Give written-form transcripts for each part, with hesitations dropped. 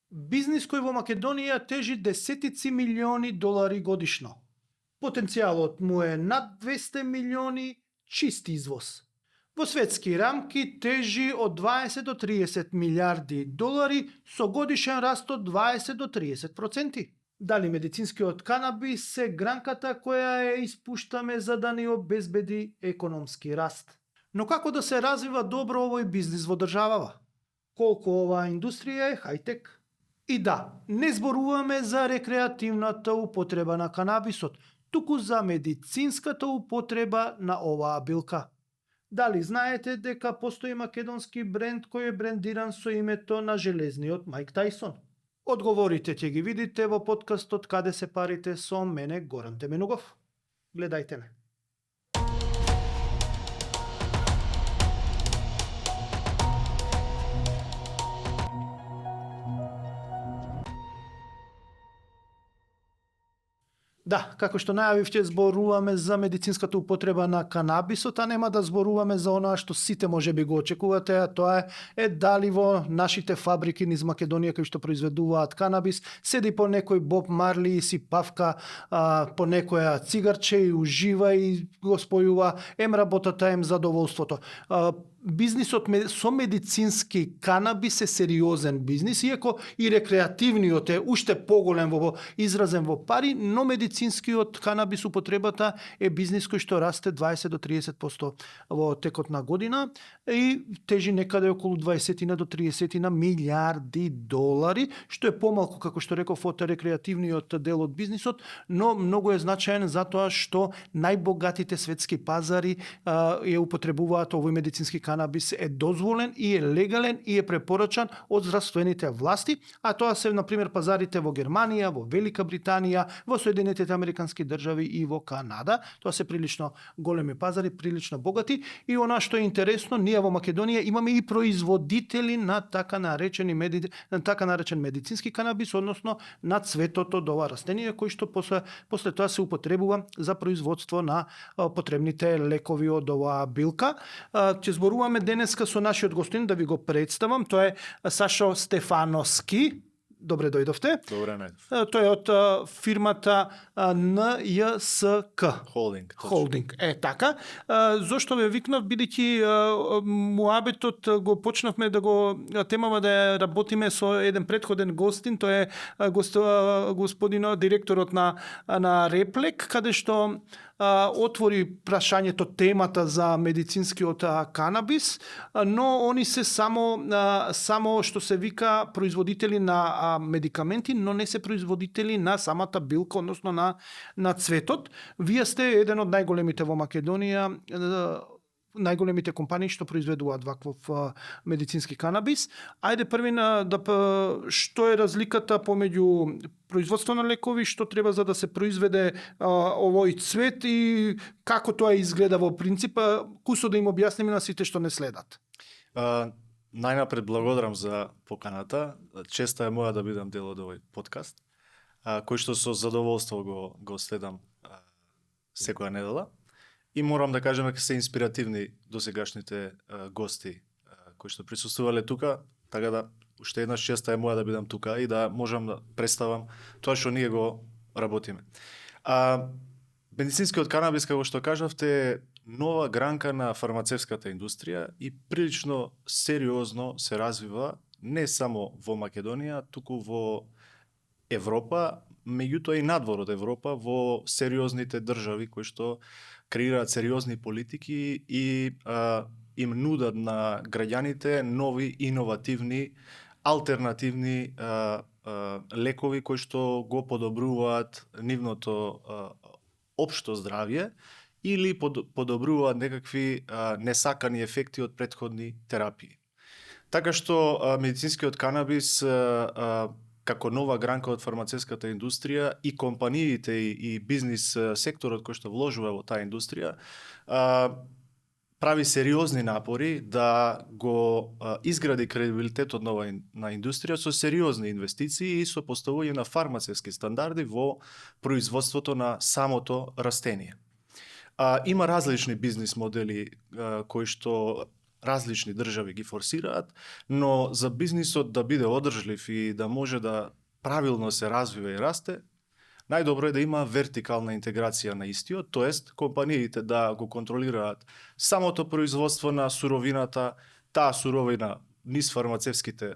Бизнис кој во Македонија тежи десетици милиони долари годишно. Потенцијалот му е над 200 милиони чист извоз. Во светски рамки тежи од 20 до 30 милиарди долари со годишен раст од 20 до 30%. Дали медицинскиот канабис е гранката која ја испуштаме за да ни обезбеди економски раст? Но како да се развива добро овој бизнис во државава? Колку оваа индустрија е хајтек? И да, не зборуваме за рекреативната употреба на канабисот, туку за медицинската употреба на оваа билка. Дали знаете дека постои македонски бренд кој е брендиран со името на железниот Майк Тајсон? Одговорите ќе ги видите во подкастот Каде се парите со мене Горан Теменугов. Гледајте ме. Да, како што најавивте, зборуваме за медицинската употреба на канабисот, а нема да зборуваме за оноа што сите можеби го очекувате, а тоа е дали во нашите фабрики низ Македонија кои што произведуваат канабис, седи по некој Боб Марли и си павка по некоја цигарче и ужива и го спојува ем работата, ем задоволството. Бизнисот со медицински канабис е сериозен бизнис, иако и рекреативниот е уште поголем изразен во пари, но медицинскиот канабис употребата е бизнис кој што расте 20 до 30% во текот на година и тежи некаде околу 20 до 30 милиарди долари, што е помалку, како што реков, од рекреативниот дел од бизнисот, но многу е значаен затоа што најбогатите светски пазари ја употребуваат овој медицински канабис, е дозволен и е легален и е препорачан од здравствените власти, а тоа се на пример пазарите во Германија, во Велика Британија, во Соединетите Американски држави и во Канада. Тоа се прилично големи пазари, прилично богати и она што е интересно, ние во Македонија имаме и производители на така наречен медицински канабис, односно на цветот од ова растение кој што после тоа се употребува за производство на потребните лекови од оваа билка. Ќе зборуваме денеска со нашиот гостин, да ви го представам. Тоа е Сашо Стефановски. Добре дојдовте. Добре најдов. Тој е од фирмата НЈСК. Холдинг. Така. Зошто ве викнав, бидејќи муабетот го почнавме да го темава да ја работиме со еден претходен гостин, тој е господинот директорот на Реплек, каде што отвори прашањето, темата за медицинскиот канабис, но они се само што се вика производители на медикаменти, но не се производители на самата билка, односно на цветот. Вие сте еден од најголемите во Македонија, најголемите компании што произведуваат ваков медицински канабис. Ајде први што е разликата помеѓу производство на лекови, што треба за да се произведе овој цвет и како тоа изгледа во принцип, кусо да им објасниме на сите што не следат. Најнапред благодарам за поканата. Честа е моја да бидам дел од овој подкаст, кој што со задоволство го следам секоја недела. И морам да кажем дека се инспиративни досегашните гости кои што присуствувале тука, така да уште еднаш честа е моја да бидам тука и да можам да представам тоа што ние го работиме. Медицинскиот канабис, како што кажавте, е нова гранка на фармацевската индустрија и прилично сериозно се развива не само во Македонија, туку во Европа, меѓутоа и надвор од Европа, во сериозните држави кои што креираат сериозни политики и им нудат на граѓаните нови, иновативни, алтернативни лекови кои што го подобруваат нивното општо здравје или подобруваат некакви несакани ефекти од претходни терапии. Така што медицинскиот канабис како нова гранка од фармацевската индустрија и компаниите и бизнис секторот кој што вложува во таа индустрија прави сериозни напори да го изгради кредибилитетот на индустрија со сериозни инвестиции и со поставување на фармацевски стандарди во производството на самото растение. Има различни бизнис модели кои што различни држави ги форсираат, но за бизнисот да биде одржлив и да може да правилно се развива и расте, најдобро е да има вертикална интеграција на истиот, тоест компаниите да го контролираат самото производство на суровината, таа суровина низ фармацевските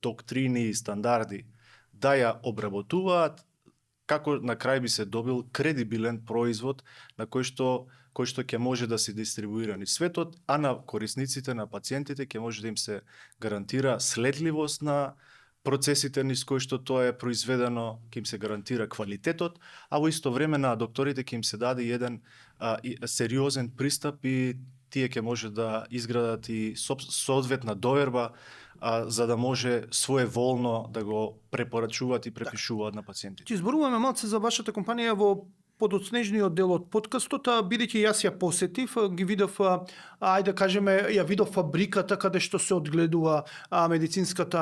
доктрини и стандарди да ја обработуваат, како на крај би се добил кредибилен производ на кој што ќе може да се дистрибуира низ светот, а на корисниците, на пациентите ќе може да им се гарантира следливост на процесите низ кои што тоа е произведено, ќе им се гарантира квалитетот, а во исто време на докторите ќе им се даде еден сериозен пристап и тие ќе може да изградат и соодветна доверба за да може своеволно да го препорачуваат и препишуваат на пациентите. Ќе зборуваме малце за вашата компанија во подоцнежниот дел од подкастот, бидејќи јас ја посетив, ги видов, ајде да кажеме, ја видов фабриката каде што се одгледува медицинскиот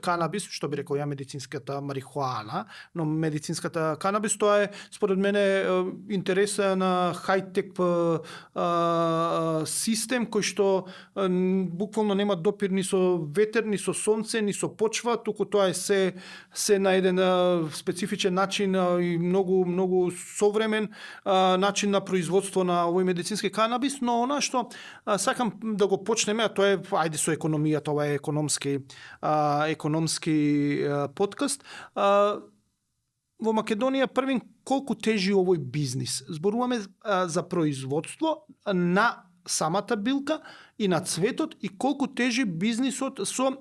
канабис, што би рекол ја медицинската марихуана, но медицинската канабис, тоа е според мене интересен хајтек систем кој што буквално нема допир ни со ветер, ни со сонце, ни со почва, туку тоа е се на еден специфичен начин и многу современ начин на производство на овој медицински канабис, но она што сакам да го почнеме, а тоа е ајде со економијата, ова е економски подкаст. Во Македонија првин колку тежи овој бизнис? Зборуваме за производство на самата билка и на цветот и колку тежи бизнисот со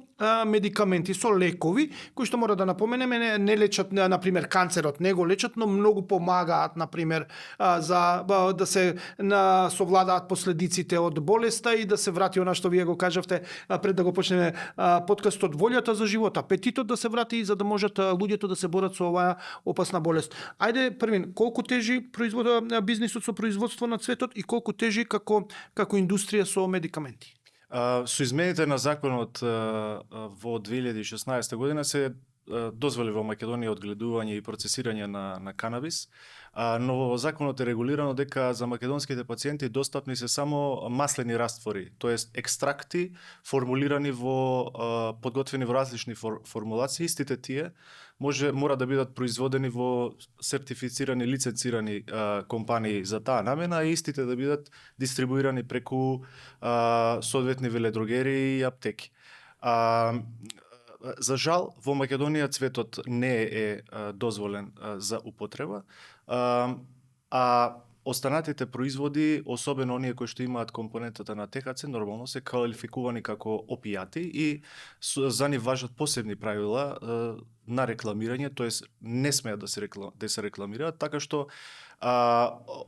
медикаменти, со лекови, кои што мора да напоменеме не лечат, например, канцерот, не го лечат, но многу помагаат, например, за да се совладаат последиците од болеста и да се врати она што вие го кажавте пред да го почнеме подкастот, волјата за живот, апетитот да се врати и за да можат луѓето да се борат со оваа опасна болест. Ајде, првин, колку тежи бизнисот со производство на цветот и колку тежи како индустрија со медикаменти? Со измените на законот во 2016 година се дозволи во Македонија одгледување и процесирање на канабис, но во законот е регулирано дека за македонските пациенти достапни се само маслени раствори, тоест екстракти формулирани подготвени во различни формулации, истите тие мора да бидат производени во сертифицирани, лиценцирани компании за таа намена, и истите да бидат дистрибуирани преку соодветни веледрогери и аптеки. За жал, во Македонија цветот не е дозволен за употреба, а останатите производи, особено оние кои што имаат компонентата на ТХЦ, нормално се квалификувани како опијати и за нив важат посебни правила на рекламирање, тоест не смеат да се рекламираат, така што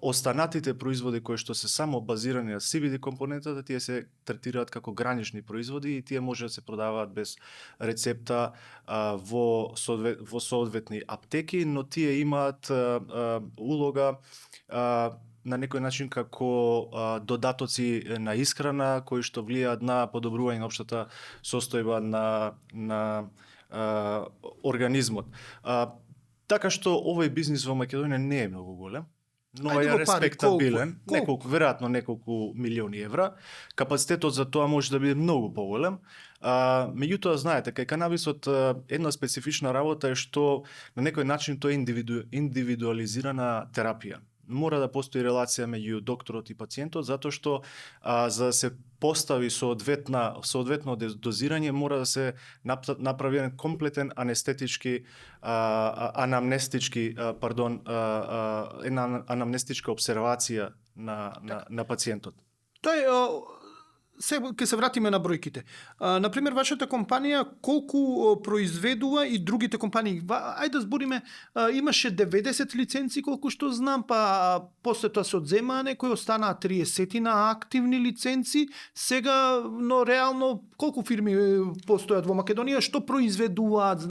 останатите производи кои што се само базирани на CBD компонентата, тие се третираат како гранични производи и тие може да се продаваат без рецепта во соодветни аптеки, но тие имаат улога на некој начин како додатоци на исхрана кои што влијаат на подобрување на општата состојба на организмот. Така што овој бизнис во Македонија не е многу голем, но е респектабилен, веројатно неколку милиони евра. Капацитетот за тоа може да биде многу поголем. Меѓутоа, знаете, кај канабисот една специфична работа е што на некој начин тоа е индивидуализирана терапија. Мора да постои релација меѓу докторот и пациентот, затоа што за да се постави соодветно дозирање, мора да се направи еден комплетен една анамнестичка обсервација на пациентот. Тоа е ќе се вратиме на бројките. Например, вашата компанија колку произведува и другите компании? Ајде да збориме, имаше 90 лиценци колку што знам, па после тоа се одземаа некои, останаа 30 активни лиценци. Сега, но реално колку фирми постојат во Македонија што произведуваат,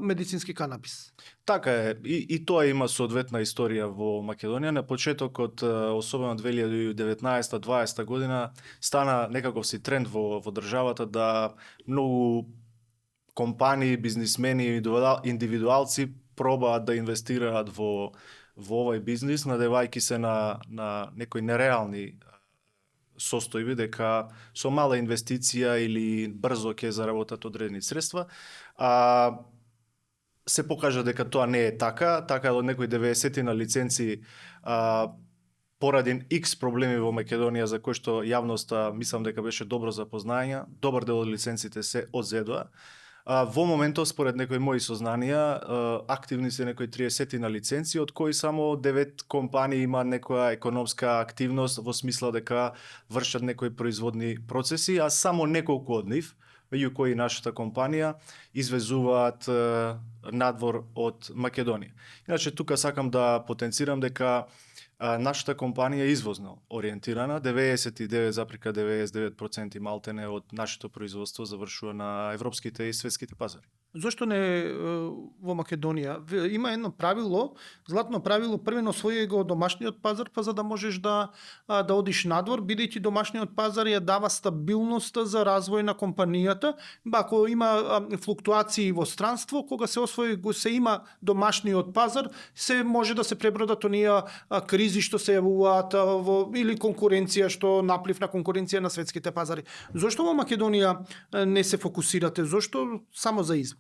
медицински канабис? Така е, и тоа има соодветна историја во Македонија. На почетокот, особено 2019-2020 година, стана некаков си тренд во државата да многу компании, бизнисмени, индивидуалци пробаат да инвестираат во во овој бизнис, надевајќи се на некои нереални состојби дека со мала инвестиција или брзо ќе заработат одредени средства, се покажа дека тоа не е така, така од некои 90 на лиценци поради X проблеми во Македонија за кои што јавноста мислам дека беше добро запознаја, добар дел од лиценците се одзедоа. Во моментов, според некои мои сознанија, активни се некои 30 на лиценци, од кои само 9 компании има некоја економска активност во смисла дека вршат некои производни процеси, а само неколку од нив, меѓу кои нашата компанија, извезуваат надвор од Македонија. Иначе тука сакам да потенцирам дека нашата компанија е извозно ориентирана, 99,99% малтене од нашето производство завршува на европските и светските пазари. Зошто не во Македонија? Има едно правило, златно правило, првено освои го домашниот пазар, па за да можеш да одиш надвор, бидејќи домашниот пазар ја дава стабилност за развој на компанијата. Ако има флуктуации во странство, кога се освои, се има домашниот пазар, се може да се пребродат оние кризи што се јавуваат или конкуренција, што наплив на конкуренција на светските пазари. Зошто во Македонија не се фокусирате? Зошто само за извоз?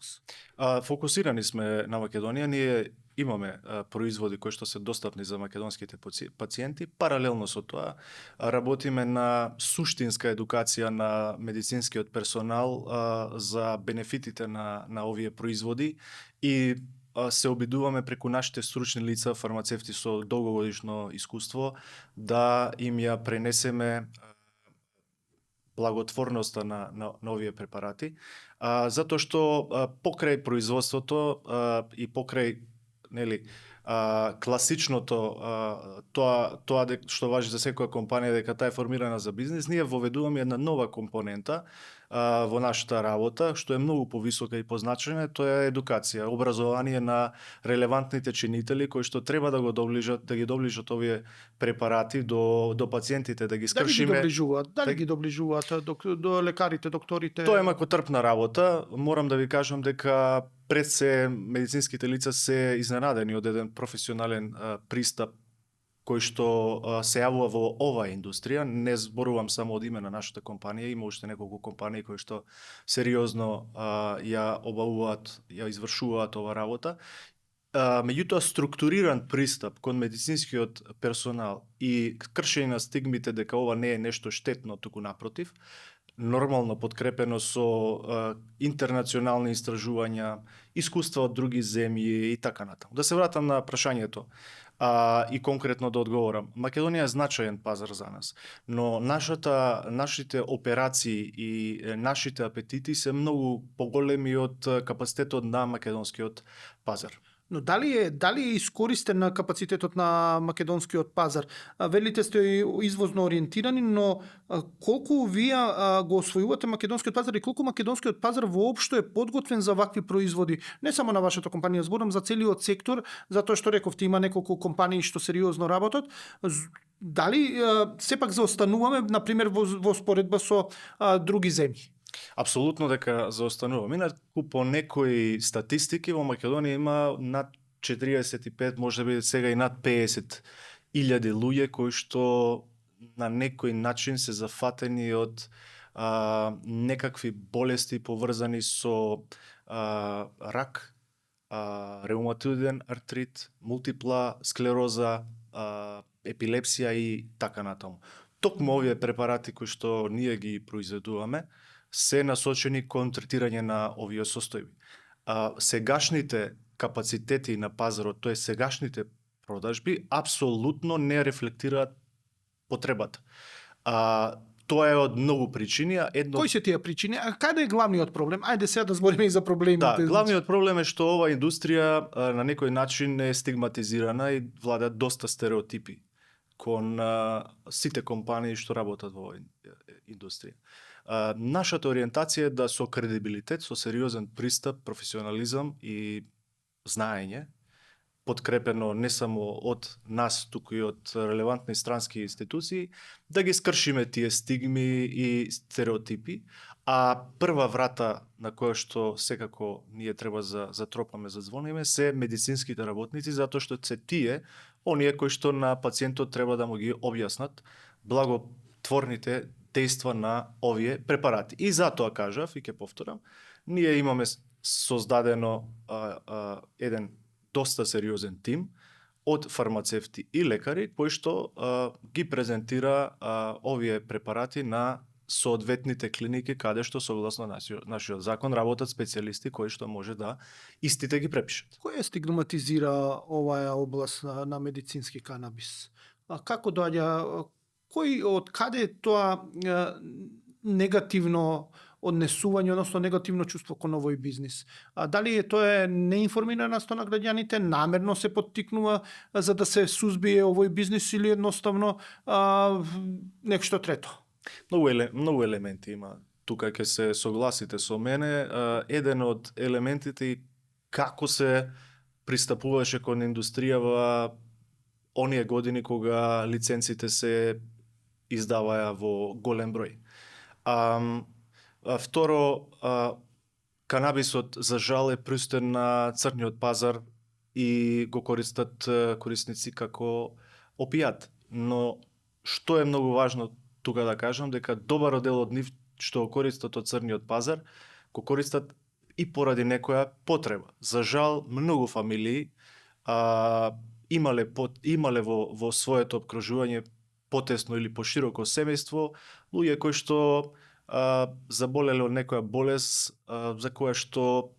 Фокусирани сме на Македонија. Ние имаме производи кои што се достапни за македонските пациенти. Паралелно со тоа работиме на суштинска едукација на медицинскиот персонал за бенефитите на овие производи и се обидуваме преку нашите стручни лица, фармацевти со долгогодишно искуство, да им ја пренесеме благотворноста на овие препарати, затоа што покрај производството и покрај класичното тоа што важи за секоја компанија дека таа е формирана за бизнис, ние воведуваме една нова компонента во нашата работа, што е многу повисока и позначена, тоа е едукација, образование на релевантните чинители кои што треба да ги доближат овие препарати до пациентите, да ги скршиме. Дали ги доближуваат до лекарите, докторите? Тоа е макотрпна работа. Морам да ви кажам дека пред се медицинските лица се изненадени од еден професионален пристап кој што се јавува во оваа индустрија. Не зборувам само од име на нашата компанија, има уште неколку компании кои што сериозно ја обавуваат, ја извршуваат ова работа. Меѓутоа, структуриран пристап кон медицинскиот персонал и кршење на стигмите дека ова не е нешто штетно, туку напротив, нормално подкрепено со интернационални истражувања, искуства од други земји и така натаму. Да се вратам на прашањето и конкретно да одговорам. Македонија е значаен пазар за нас, но нашите операции и нашите апетити се многу поголеми од капацитетот на македонскиот пазар. Но дали е искористен на капацитетот на македонскиот пазар? Велите сте извозно ориентирани, но колку вие го освојувате македонскиот пазар и колку македонскиот пазар воопшто е подготвен за вакви производи? Не само на вашата компанија, зборам за целиот сектор, затоа што рековте има неколку компании што сериозно работат. Дали сепак заостануваме, например, во споредба со други земји? Апсолутно дека заостануваме. Инаку по некои статистики во Македонија има над 45, може би сега и над 50 илјади луѓе кои што на некој начин се зафатени од некакви болести поврзани со рак, реуматоиден артрит, мултипла склероза, епилепсија и така натаму. Токму овие препарати кои што ние ги произведуваме се насочени кон третирање на овие состојби. Сегашните капацитети на пазарот, тоа е сегашните продажби, апсолутно не рефлектираат потребата. Тоа е од многу причини. Кои се тие причини? А каде е главниот проблем? Ајде сега да збориме и за проблемите. Да, главниот проблем е што оваа индустрија на некој начин е стигматизирана и владаат доста стереотипи кон сите компании што работат во оваа индустрија. Нашата ориентација е да со кредибилитет, со сериозен пристап, професионализам и знаење подкрепено не само од нас, туку и од релевантни странски институции, да ги скршиме тие стигми и стереотипи, а прва врата на која што секако ние треба затропаме, зазвониме, се медицинските работници, затоа што се тие, оние кои што на пациентот треба да му ги објаснат благотворните дејства на овие препарати. И затоа кажав, и ќе повторам, ние имаме создадено еден доста сериозен тим од фармацевти и лекари кои што ги презентира овие препарати на соодветните клиники каде што согласно нашиот закон работат специјалисти кои што може да истите ги препишат. Кој стигматизира оваа област на медицински канабис? Како доаѓа, од каде е тоа негативно однесување, односно негативно чувство кон овој бизнис? Дали тоа е неинформираност на граѓаните, намерно се поттикнува за да се сузбие овој бизнис или едноставно нешто трето? Многу елементи има. Тука ќе се согласите со мене. Еден од елементите како се пристапуваше кон индустријава оние години кога лиценците се издаваја во голем број. Второ, канабисот за жал е пуштен на црниот пазар и го користат корисници како опијат. Но што е многу важно тука да кажам, дека добар дел од нив што го користат од црниот пазар, го користат и поради некоја потреба. За жал, многу фамилии имале во своето обкружување потесно или пошироко семејство, луѓе кои што заболеле од некоја болест за која што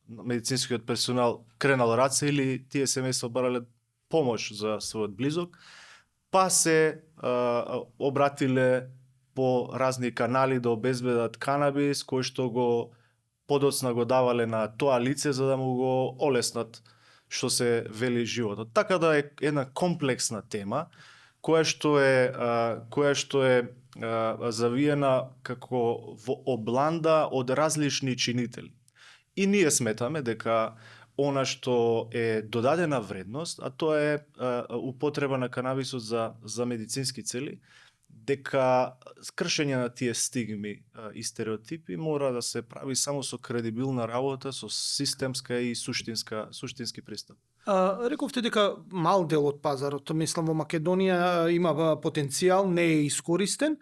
медицинскиот персонал кренал раце или тие семејства барале помош за својот близок, па се обратиле по разни канали да обезбедат канабис, кој што го подоцна го давале на тоа лице за да му го олеснат што се вели животот. Така да е една комплексна тема која што е завиена како во обланда од различни чинители. И ние сметаме дека она што е додадена вредност, а тоа е употреба на канабисот за медицински цели, дека скршење на тие стигми и стереотипи мора да се прави само со кредибилна работа, со системска и суштински пристап. Рековте дека мал дел од пазарот, мислам во Македонија има потенцијал, не е искористен.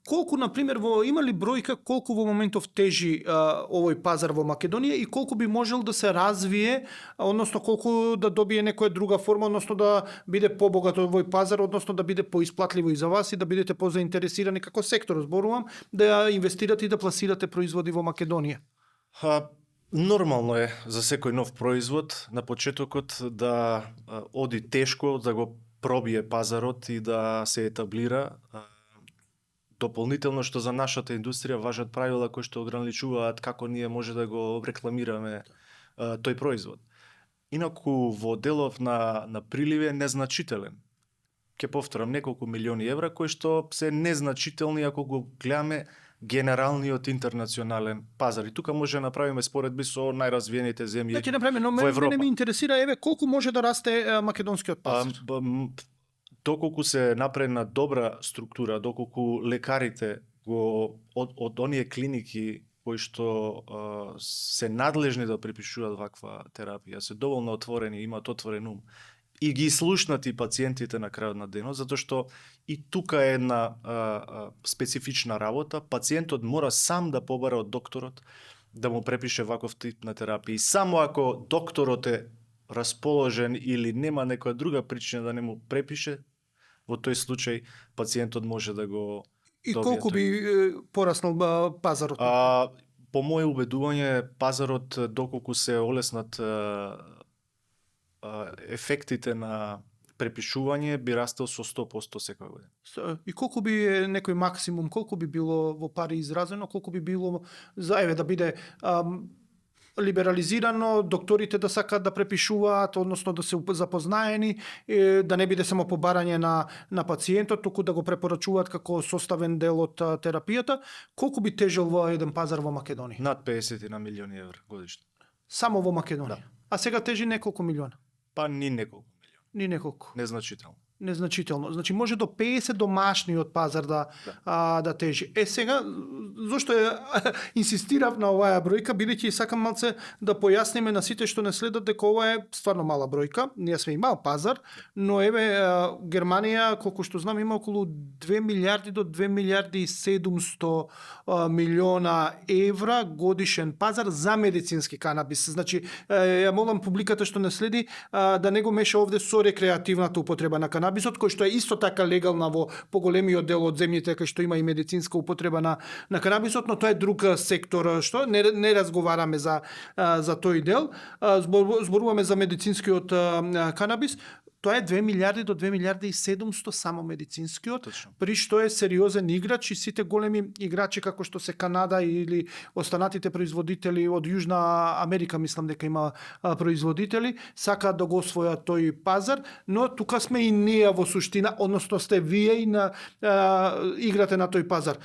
Колку, например, има ли бројка колку во моментов тежи овој пазар во Македонија и колку би можел да се развие, односно колку да добие некоја друга форма, односно да биде побогат овој пазар, односно да биде поисплатливо и за вас и да бидете позаинтересирани како сектор, зборувам, да инвестирате и да пласирате производи во Македонија? Нормално е за секој нов производ на почетокот да оди тешко, да го пробие пазарот и да се етаблира. Дополнително што за нашата индустрија важат правила кои што ограничуваат како ние може да го рекламираме тој производ. Инаку во делов на прилив е незначителен. Ќе повторам, неколку милиони евра кои што се незначителни ако го гледаме генералниот интернационален пазар. И тука може да направиме споредби со најразвиените земји Ќе направиме, но мене ми интересира колку може да расте македонскиот пазар. Доколку се напредна добра структура, доколку лекарите од оние клиники кои што се надлежни да припишуваат ваква терапија, се доволно отворени, имаат отворен ум и ги слушнати пациентите на крајот на денот, затоа што и тука е една специфична работа. Пациентот мора сам да побара од докторот да му препише ваков тип на терапија. И само ако докторот е расположен или нема некоја друга причина да не му препише, во тој случај пациентот може да го И колку би пораснал пазарот? По моје убедување, пазарот доколку се олеснат ефектите на препишување би растел со 100% секоја година. И колку би некој максимум, колку би било во пари изразено, колку би било за да биде либерализирано, докторите да сакаат да препишуваат, односно да се запознаени, да не биде само побарање на пациентот, туку да го препорачуваат како составен дел од терапијата, колку би тежел во еден пазар во Македонија? Над 50 милиони евра годишно. Само во Македонија? Да. А сега тежи неколку милиона. Па ни неколку милиони. Ни неколку. Незначително. Незначително. Значи може до 50 домашниот пазар да да тежи. Сега зошто инсистирав на оваа бројка, бидејќи сакам малце да појасниме на сите што не следат дека ова е стварно мала бројка. Ние сме и мал пазар, но Германија, колку што знам, има околу 2 милиарди до 2 милиарди и 700 милиона евра годишен пазар за медицински канабис. Значи, ја молам публиката што не следи да не го меша овде со рекреативната употреба на канабисот, кој што е исто така легална во поголемиот дел од земјите кај што има и медицинска употреба на канабисот, но тоа е друг сектор што не разговараме за тој дел. Зборуваме за медицинскиот канабис. Тоа е 2 милиарди до 2 милиарди и 700 само медицинскиот, Точно. при што е сериозен играч и сите големи играчи како што се Канада или останатите производители од Јужна Америка, мислам дека има производители, сакаат да го освојат тој пазар, но тука сме и ние во суштина, односно сте вие и играте на тој пазар.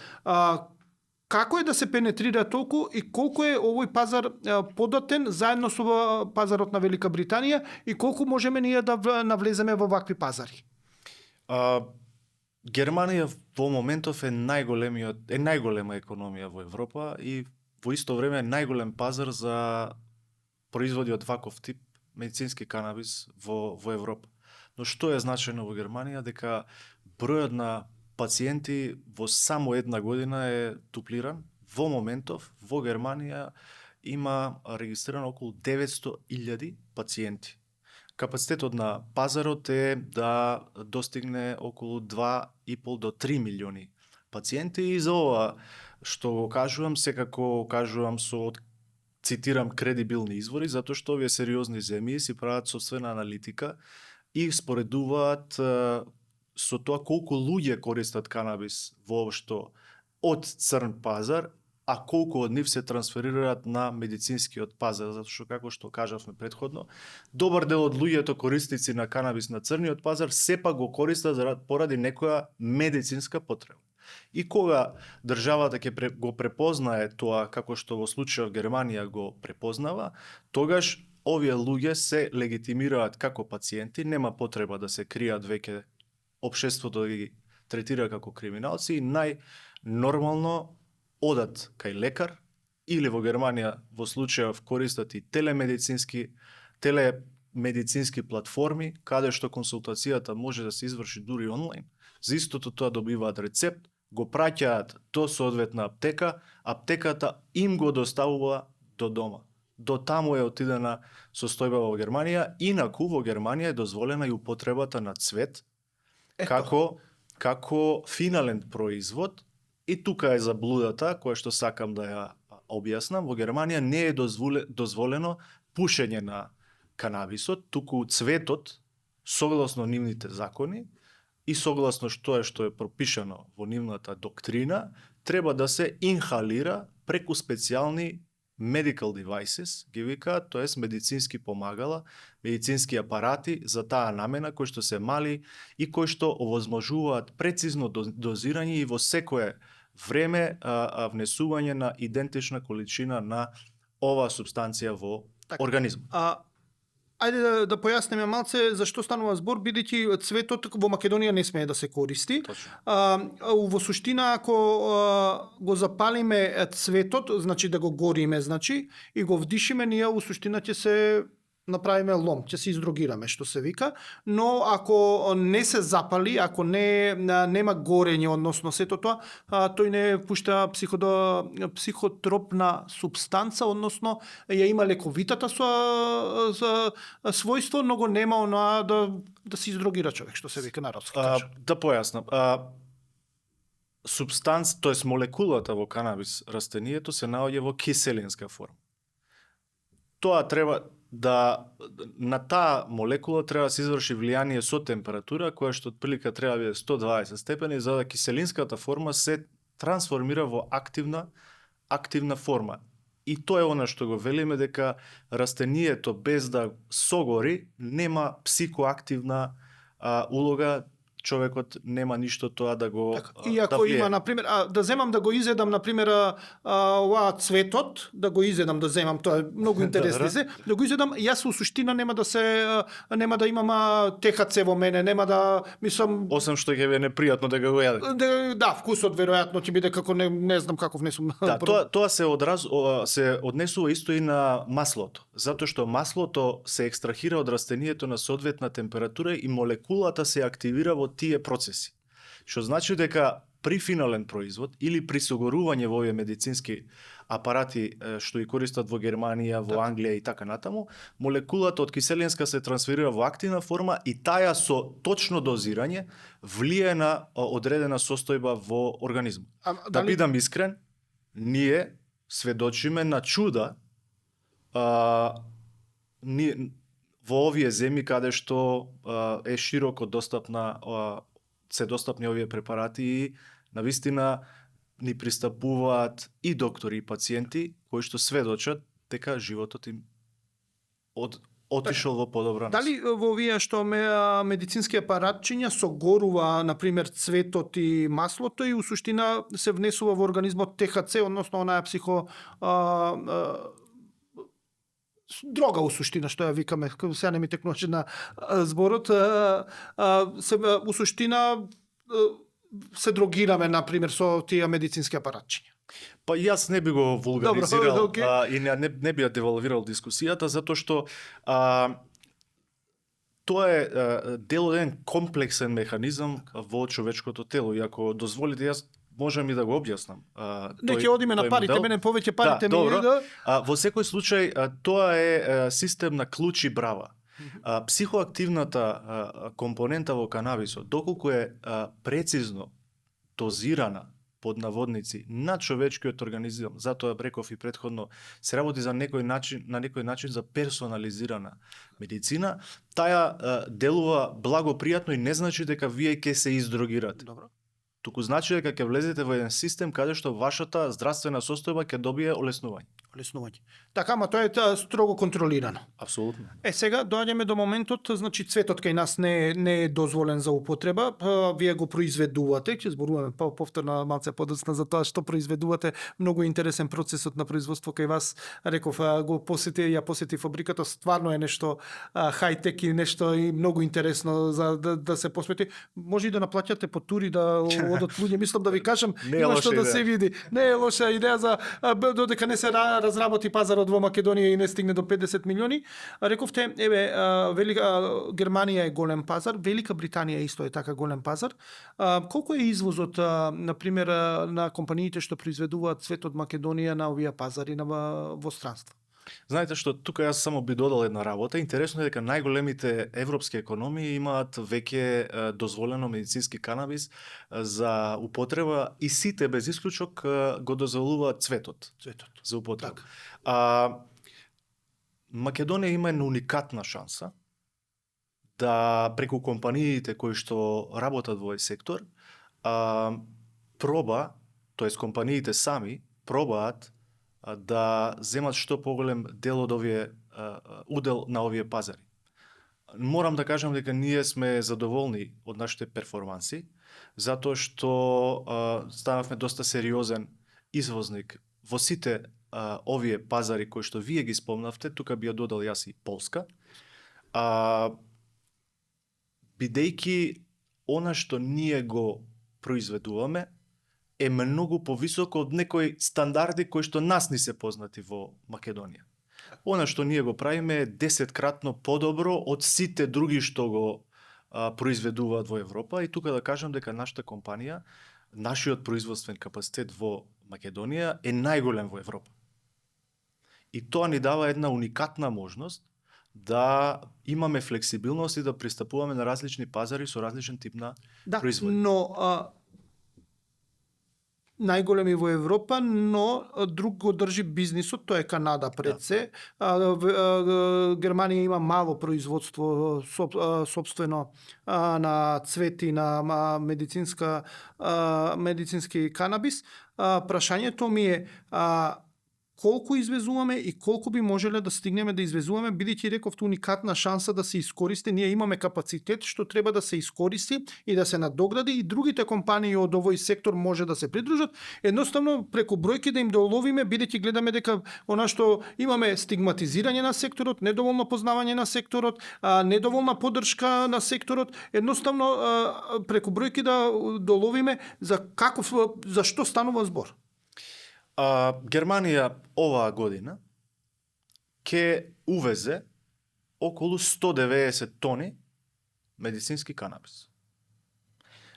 Како е да се пенетрира толку и колку е овој пазар податен заедно со пазарот на Велика Британија и колку можеме ние да навлеземе во вакви пазари? Германија во моментов е најголема економија во Европа и во исто време е најголем пазар за производи од ваков тип медицински канабис во Европа. Но што е значајно во Германија дека бројот на пациенти во само една година е дуплиран. Во моментов во Германија има регистрирано околу 900.000 пациенти. Капацитетот на пазарот е да достигне околу 2,5 до 3 милиони пациенти и за ова што го кажувам, секако кажувам цитирам кредибилни извори, затоа што овие сериозни земји си прават собствена аналитика и споредуваат со тоа колку луѓе користат канабис воопшто од црн пазар, а колку од нив се трансферираат на медицинскиот пазар, затоа што како што кажавме претходно, добар дел од луѓето корисници на канабис на црниот пазар сепак го користат поради некоја медицинска потреба. И кога државата ќе го препознае тоа, како што во случајот Германија го препознава, тогаш овие луѓе се легитимираат како пациенти, нема потреба да се кријат веќе општеството да ги третира како криминалци и најнормално одат кај лекар или во Германија во случајов користат и телемедицински платформи каде што консултацијата може да се изврши дури онлайн. За истото тоа добиваат рецепт, го праќаат до соодветна аптека, аптеката им го доставува до дома. До таму е отидена состојба во Германија, инаку во Германија е дозволена и употребата на цвет како финален производ. И тука е заблудата која што сакам да ја објаснам. Во Германија не е дозволено пушење на канабисот, туку цветот, согласно нивните закони и согласно што е пропишано во нивната доктрина, треба да се инхалира преку специјални medical devices, ги викаат, тоест медицински помагала, медицински апарати за таа намена, кои што се мали и кои што овозможуваат прецизно дозирање и во секое време внесување на идентична количина на оваа субстанција во организмот. Ајде да појасниме малце зашто станува збор, бидејќи цветот во Македонија не смее да се користи. Во суштина, ако го запалиме цветот, значи да го гориме, и го вдишиме, ние во суштина ќе се направиме лом, ќе се издрогираме, што се вика, но ако не се запали, ако нема горење, односно сето тоа, тој не пушта психотропна субстанца, односно ја има лековитата својство, но го нема она да се издрогира човек, што се вика народски. Да појаснам. Тоест молекулата во канабис растението се наоѓа во киселинска форма. Тоа треба на таа молекула треба да се изврши влијание со температура, која што отприлика треба да биде 120 степени, за да киселинската форма се трансформира во активна форма. И тоа е она што го велиме, дека растението без да согори нема психоактивна улога, човекот нема ништо тоа да го Така, да иако влие. има, например, да земам да го изедам, например, оваа цветот, да го изедам, да земам, тоа е многу интересно Добро. се, да го изедам, јас во суштина нема да нема да имам ТХЦ во мене, нема да, мислам, Освен што ќе ви е непријатно да го јадете. да, вкусот веројатно ќе биде како не знам каков не сум. Да, тоа се се однесува исто и на маслото, затоа што маслото се екстрахира од растението на соодветна температура и молекулата се активира во тие процеси. Што значи дека при финален производ или при согорување во овие медицински апарати што и користат во Германија, во Англија и така натаму, молекулата од киселинска се трансферира во активна форма и таја со точно дозирање влие на одредена состојба во организмот. Да бидам искрен, ние сведочиме на чуда во овие земји каде што е широко достапна се достапни овие препарати и навистина ни пристапуваат и доктори и пациенти кои што сведочат дека животот им отишол во подобра насока. Дали во овие што медицински апаратчиња согорува, например, цветот и маслото и у суштина се внесува во организмот ТХЦ, односно онаа дрога у суштина што ја викаме, сега не ми текнуваше на зборот, се у суштина се дрогираме, например, со тие медицински апаратчиња. Па јас не би го вулгаризирал Добро, и не би ја девалвирал дискусијата, затоа што тоа е дел од еден комплексен механизам во човечкото тело. И ако дозволите, јас можам и да го објаснам. Не ќе одиме на парите, мене повеќе парите ми е да... Во секој случај, тоа е систем на клуч и брава. Психоактивната компонента во канабисот, доколку е прецизно дозирана под наводници на човечкиот организам, затоа реков и претходно, се работи на некој начин за персонализирана медицина, таја делува благопријатно и не значи дека вие ќе се издрогирате. Добро. Туку значи дека ќе влезете во еден систем каде што вашата здравствена состојба ќе добие олеснување. Олеснување. Така, ама тоа е строго контролирано. Апсолутно. Сега доаѓаме до моментот, значи цветот кај нас не е дозволен за употреба, вие го произведувате, ќе зборуваме повторно малце подоцна за тоа што произведувате, многу интересен процесот на производство кај вас, реков, ја посети фабриката, стварно е нешто хајтек и нешто и многу интересно за да се посвети. Може и да наплаќате по тури да одат луѓе, мислам да ви кажам, има што да се види. Не е лоша идеја за додека не се разработи пазарот во Македонија и не стигне до 50 милиони. Рековте, Германија е голем пазар, Велика Британија исто е така голем пазар. Колку е извозот, например, на компаниите што произведуваат цвет од Македонија на овие пазари во странство? Знаете што, тука јас само би додал една работа. Интересно е дека најголемите европски економии имаат веќе дозволено медицински канабис за употреба и сите без исклучок го дозволуваат цветот за употреба. Македонија има една уникатна шанса да преку компаниите кои што работат во овој сектор тоест компаниите сами пробаат да земат што поголем дел од овие удел на овие пазари. Морам да кажам дека ние сме задоволни од нашите перформанси, затоа што станавме доста сериозен извозник во сите овие пазари кои што вие ги спомнавте, тука би ја додал јас и Полска. Бидејќи она што ние го произведуваме е многу повисоко од некои стандарди кои што нас ни се познати во Македонија. Она што ние го правиме е 10-кратно подобро од сите други што го произведуваат во Европа и тука да кажам дека нашата компанија, нашиот производствен капацитет во Македонија е најголем во Европа. И тоа ни дава една уникатна можност да имаме флексибилност и да пристапуваме на различни пазари со различен тип на производни. Но најголеми во Европа, но друг го држи бизнисот, тоа е Канада пред се. Германија има мало производство собствено на цвети, на медицински канабис. Прашањето ми е колку извезуваме и колку би можеле да стигнеме да извезуваме, бидејќи рековте уникатна шанса да се искористи. Ние имаме капацитет што треба да се искористи и да се надогради, и другите компании од овој сектор може да се придружат. Едноставно преку бројки да им доловиме, бидејќи гледаме дека она што имаме стигматизирање на секторот, недоволно познавање на секторот, недоволна поддршка на секторот, едноставно преку бројки да доловиме за што станува збор. Германија оваа година ќе увезе околу 190 тони медицински канабис.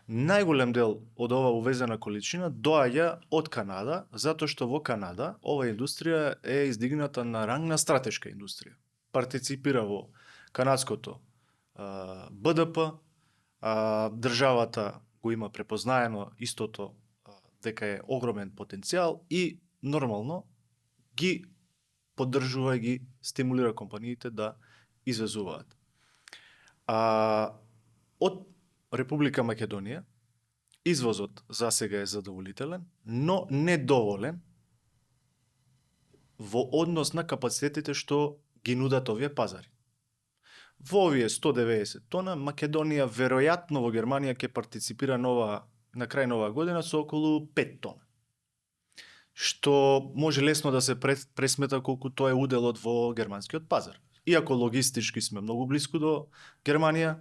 Најголем дел од оваа увезена количина доаѓа од Канада, затоа што во Канада оваа индустрија е издигната на ранг на стратешка индустрија. Партиципира во канадското БДП, државата го има препознаено истото дека е огромен потенцијал и нормално ги поддржува и ги стимулира компаниите да извезуваат. Од Република Македонија извозот за сега е задоволителен, но недоволен во однос на капацитетите што ги нудат овие пазари. Во овие 190 тона Македонија веројатно во Германија ќе партиципира на крај на оваа година со околу 5 тона. Што може лесно да се пресмета колку тоа е уделот во германскиот пазар. Иако логистички сме многу близко до Германија,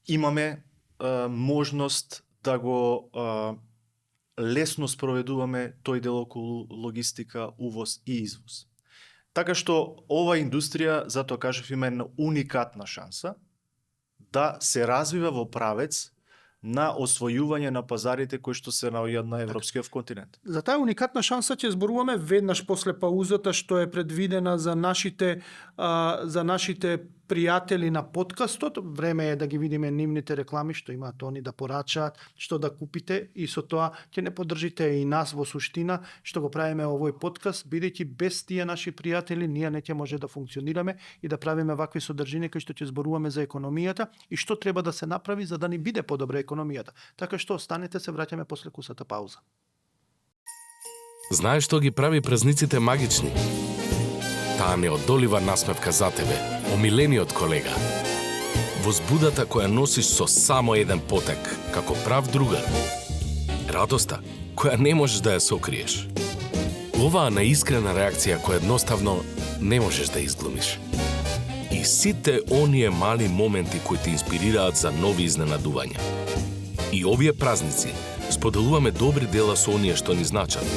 имаме можност да го лесно спроведуваме тој дел околу логистика, увоз и извоз. Така што ова индустрија, затоа кажав, има една уникатна шанса да се развива во правец на освојување на пазарите кои што се наоѓаат на европскиот континент. За таа уникатна шанса ќе зборуваме веднаш после паузата што е предвидена за нашите пријатели на подкастот. Време е да ги видиме нивните реклами што имаат они да порачаат, што да купите, и со тоа ќе не поддржите и нас во суштина што го правиме овој подкаст, бидејќи без тие наши пријатели ние не ќе може да функционираме и да правиме вакви содржини кои што ќе зборуваме за економијата и што треба да се направи за да ни биде подобра економијата. Така што останете, се враќаме после кусата пауза. Знаеш што ги прави празниците магични? Таа неодолива насмевка за тебе, омилениот колега. Возбудата која носиш со само еден потек, како прав другар. Радоста која не можеш да ја сокриеш. Оваа неискрена реакција која едноставно не можеш да изглумиш. И сите оние мали моменти кои те инспирираат за нови изненадувања. И овие празници споделуваме добри дела со оние што ни значат,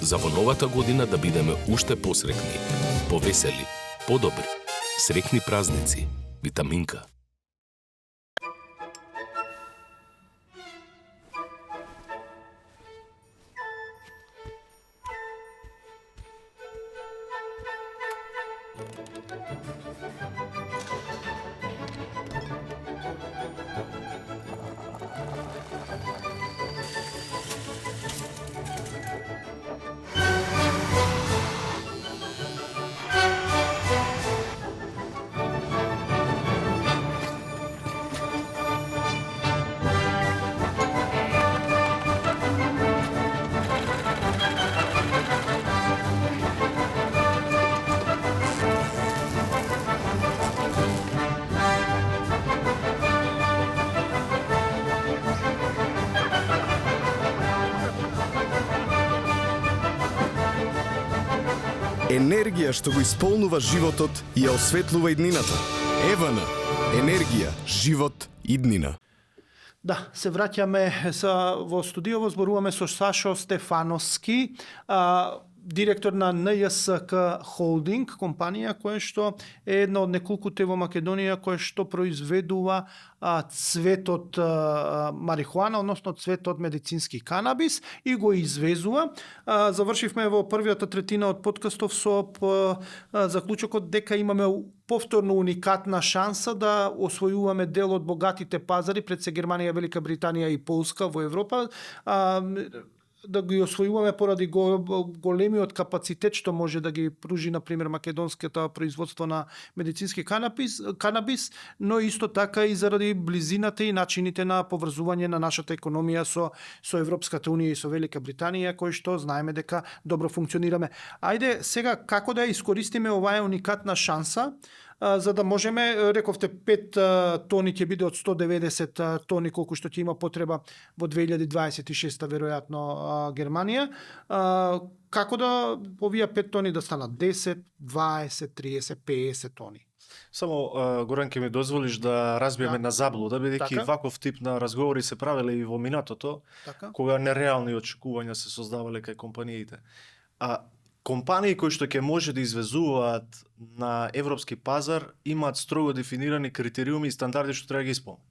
за во новата година да бидеме уште посрекни, повесели, подобри. Срекни празници. Витаминка. Енергија што го исполнува животот и ја осветлува иднината. Евана. Енергија, живот, иднина. Да, се враќаме во студио, зборуваме со Сашо Стефановски, директор на НЈСК Холдинг, компанија која што е една од неколкуте во Македонија која што произведува цветот марихуана, односно цветот медицински канабис и го извезува. Завршивме во првиот третина од подкастов со заклучокот дека имаме повторно уникатна шанса да освојуваме дел од богатите пазари, пред се Германија, Велика Британија и Полска во Европа. да ги освојуваме поради големиот капацитет што може да ги пружи на пример македонското производство на медицински канабис, но исто така и заради близината и начините на поврзување на нашата економија со Европската унија и со Велика Британија, кои што знаеме дека добро функционираме. Ајде сега како да ја искористиме оваа уникатна шанса, за да можеме, рековте 5 тони ќе биде од 190 тони колку што ќе има потреба во 2026 веројатно Германија. Како да овие 5 тони да станат 10, 20, 30, 50 тони? Само, Горан, ќе ми дозволиш да разбиеме на заблуда, бидејќи Така. ваков тип на разговори се правеле и во минатото, Така? кога нереални очекувања се создавале кај компаниите. Компании кои што ќе може да извезуваат на европски пазар имаат строго дефинирани критериуми и стандарди што треба да ги исполнат.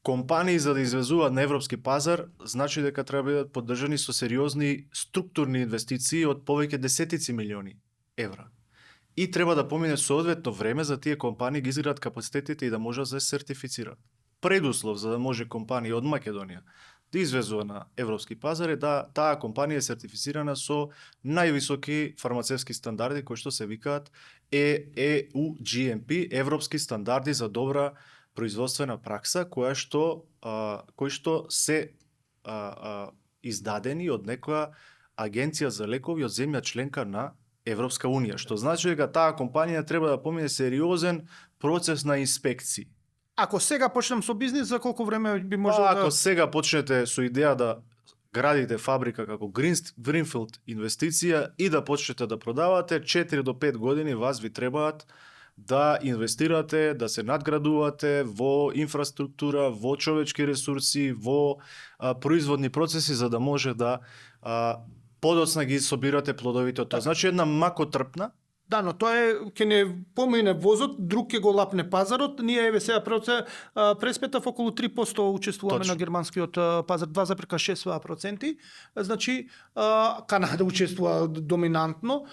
Компании за да извезуваат на европски пазар значи дека треба да бидат поддржани со сериозни структурни инвестиции од повеќе десетици милиони евра. И треба да помине соодветно време за тие компании ги изградат капацитетите и да можат да се сертифицираат. Предуслов за да може компанија од Македонија да извезува на европски пазар е да таа компанија е сертифицирана со највисоки фармацевски стандарди кои што се викаат EU GMP, европски стандарди за добра производствена пракса, кои што се издадени од некоја агенција за лекови од земја членка на Европска унија, што значи дека таа компанија треба да помине сериозен процес на инспекции. Ако сега почнем со бизнис, за колку време би можел Ако да... сега почнете со идеја да градите фабрика како Greenfield инвестиција и да почнете да продавате, 4 до 5 години вас ви требаат да инвестирате, да се надградувате во инфраструктура, во човечки ресурси, во производни процеси за да може да подоцна ги собирате плодовите од тоа. Значи една макотрпна. Да, но тоа е, ќе не помине возот, друг ќе го лапне пазарот. Ние еве сега преспетав околу 3% учествуваме Точно. на германскиот пазар, 2,6%. Значи Канада учествува доминантно,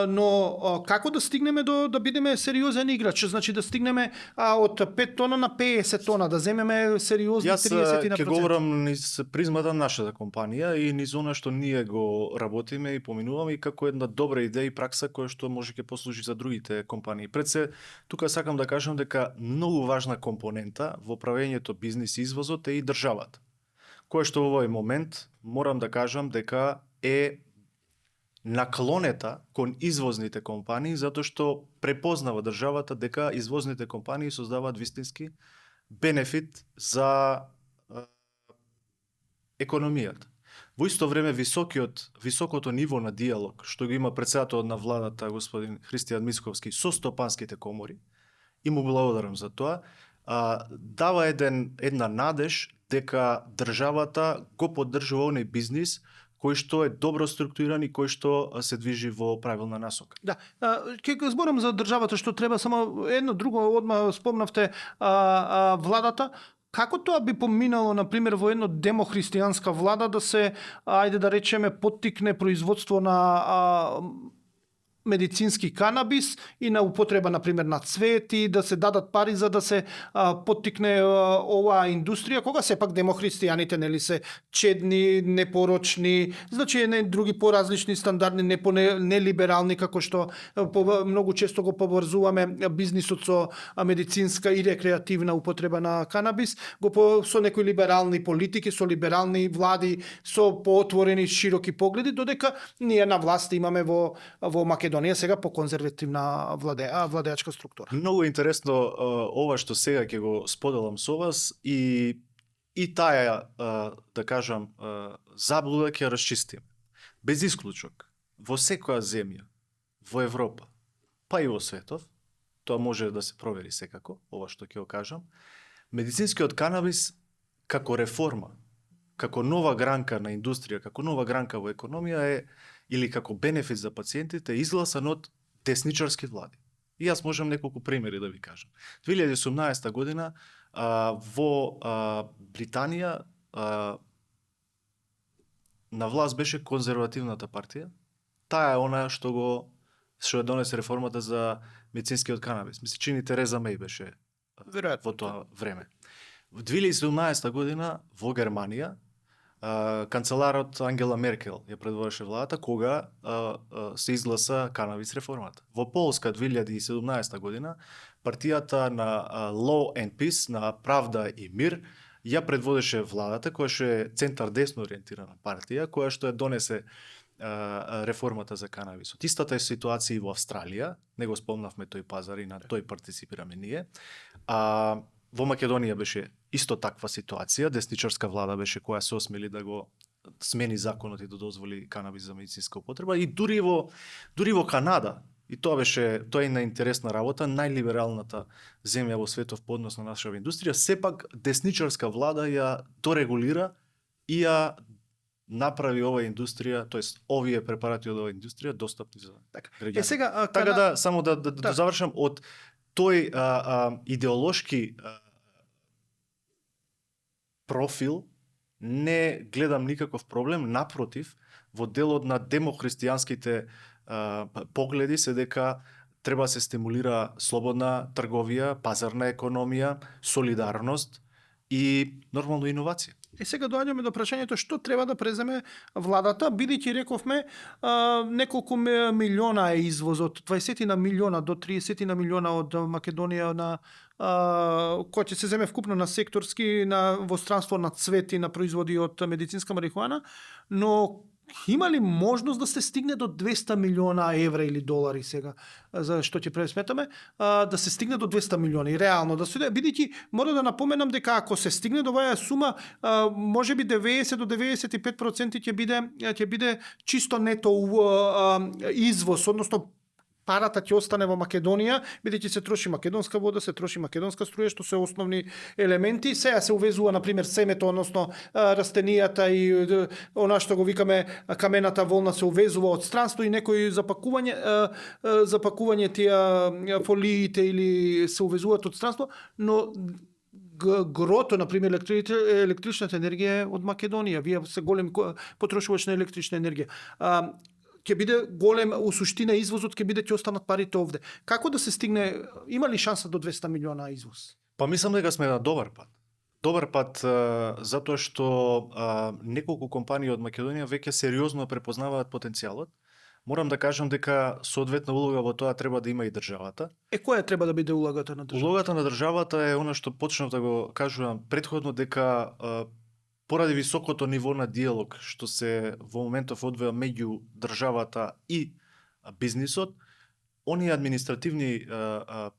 но како да стигнеме да бидеме сериозен играч? Значи да стигнеме од 5 тона на 50 тона, да земеме сериозни Јас 30%. ќе говорам низ призмата на нашата компанија и низ она што ние го работиме и поминуваме и како една добра идеја и пракса која што може ќе послужи за другите компании. Пред се, тука сакам да кажам дека многу важна компонента во правењето бизнис и извозот е и државата. Која што во овој момент морам да кажам дека е наклонета кон извозните компании затоа што препознава државата дека извозните компании создаваат вистински бенефит за економијата. Во исто време високото ниво на диалог што го има претседателот на владата господин Христијан Мицковски со стопанските комори, и му благодарам за тоа, дава една надеж дека државата го поддржува оној бизнис кој што е добро структуриран и кој што се движи во правилна насока. Да, ќе го зборам за државата што треба, само едно друго одма спомнавте владата. Како тоа би поминало, на пример, во едно демохристијанска влада да се, ајде да речеме, поттикне производство на медицински канабис и на употреба, на пример, на цвети, да се дадат пари за да се поттикне оваа индустрија, кога сепак демохристијаните нели се чедни, непорочни, значи не други поразлични стандарди, нелиберални, како што многу често го поврзуваме бизнисот со медицинска и рекреативна употреба на канабис, со некои либерални политики, со либерални влади, со поотворени широки погледи, додека ние на власт имаме во Македонија сега по конзервативна владеачка структура. Многу интересно ова што сега ќе го споделам со вас и таа, да кажам, заблуда ќе расчистим. Без исклучок, во секоја земја, во Европа, па и во светов, тоа може да се провери секако, ова што ќе го кажам, медицинскиот канабис како реформа, како нова гранка на индустрија, како нова гранка во економија е или како бенефит за пациентите изгласан од десничарски влади. И јас можам неколку примери да ви кажам. 2018 година во Британија на власт беше конзервативната партија. Таа е она што ја донесе реформата за медицинскиот канабис. Ми се чини Тереза Меј беше Веројатно во тоа време. В 2017 година во Германија канцеларот Ангела Меркел ја предводеше владата кога се изгласа канабис реформата. Во Полска 2017 година партијата на Law and Peace, на Правда и мир, ја предводеше владата, која што е центар-десно ориентирана партија, која што ја донесе реформата за канабисот. Истата е ситуација и во Австралија, не го спомнавме тој пазар и на тој партиципираме ние. Во Македонија беше исто таква ситуација, десничарска влада беше која се осмели да го смени законот и да дозволи канабис за медицинска употреба и дури во Канада. И тоа е една интересна работа, најлибералната земја во светов по однос на нашава индустрија, сепак десничарска влада ја дорегулира и ја направи оваа индустрија, тоест овие препарати од оваа индустрија достапни за граѓани. Сега Така да само да завршам од тој идеолошки профил не гледам никаков проблем, напротив, во делот на демохристијанските погледи се дека треба се стимулира слободна трговија, пазарна економија, солидарност и нормално иновација. Сега доаѓаме до прашањето што треба да преземе владата, бидејќи рековме неколку милиона е извозот, 20 на милиона до 30 на милиона од Македонија на кој ќе се земе вкупно на секторски, во странство на цвети, на производи од медицинска марихуана, но има ли можност да се стигне до 200 милиона евра или долари сега, за што ќе пресметаме, да се стигне до 200 милиони, реално да се бидејќи мора да напоменам дека ако се стигне до оваа сума, можеби 90 до 95% ќе биде чисто нето извоз, односно парата ќе остане во Македонија, бидејќи се троши македонска вода, се троши македонска струја, што се основни елементи. Сега се увезува, например, семето, односно растенијата и она што го викаме камената волна се увезува од странство и некои запакување тие фолиите или се увезуваат од странство, но грото, например, електричната енергија е од Македонија. Вие се голем потрошувач на електрична енергија. Ќе биде голем, у суштина извозот ќе останат парите овде. Како да се стигне, има ли шанса до 200 милиона извоз? Па мислам дека сме на добар пат. Добар пат затоа што неколку компании од Македонија веќе сериозно препознаваат потенцијалот. Морам да кажам дека соодветна улога во тоа треба да има и државата. Која треба да биде улогата на државата? Улогата на државата е она што почнав да го кажувам предходно, дека поради високото ниво на диалог што се во моментов одвива меѓу државата и бизнисот, оние административни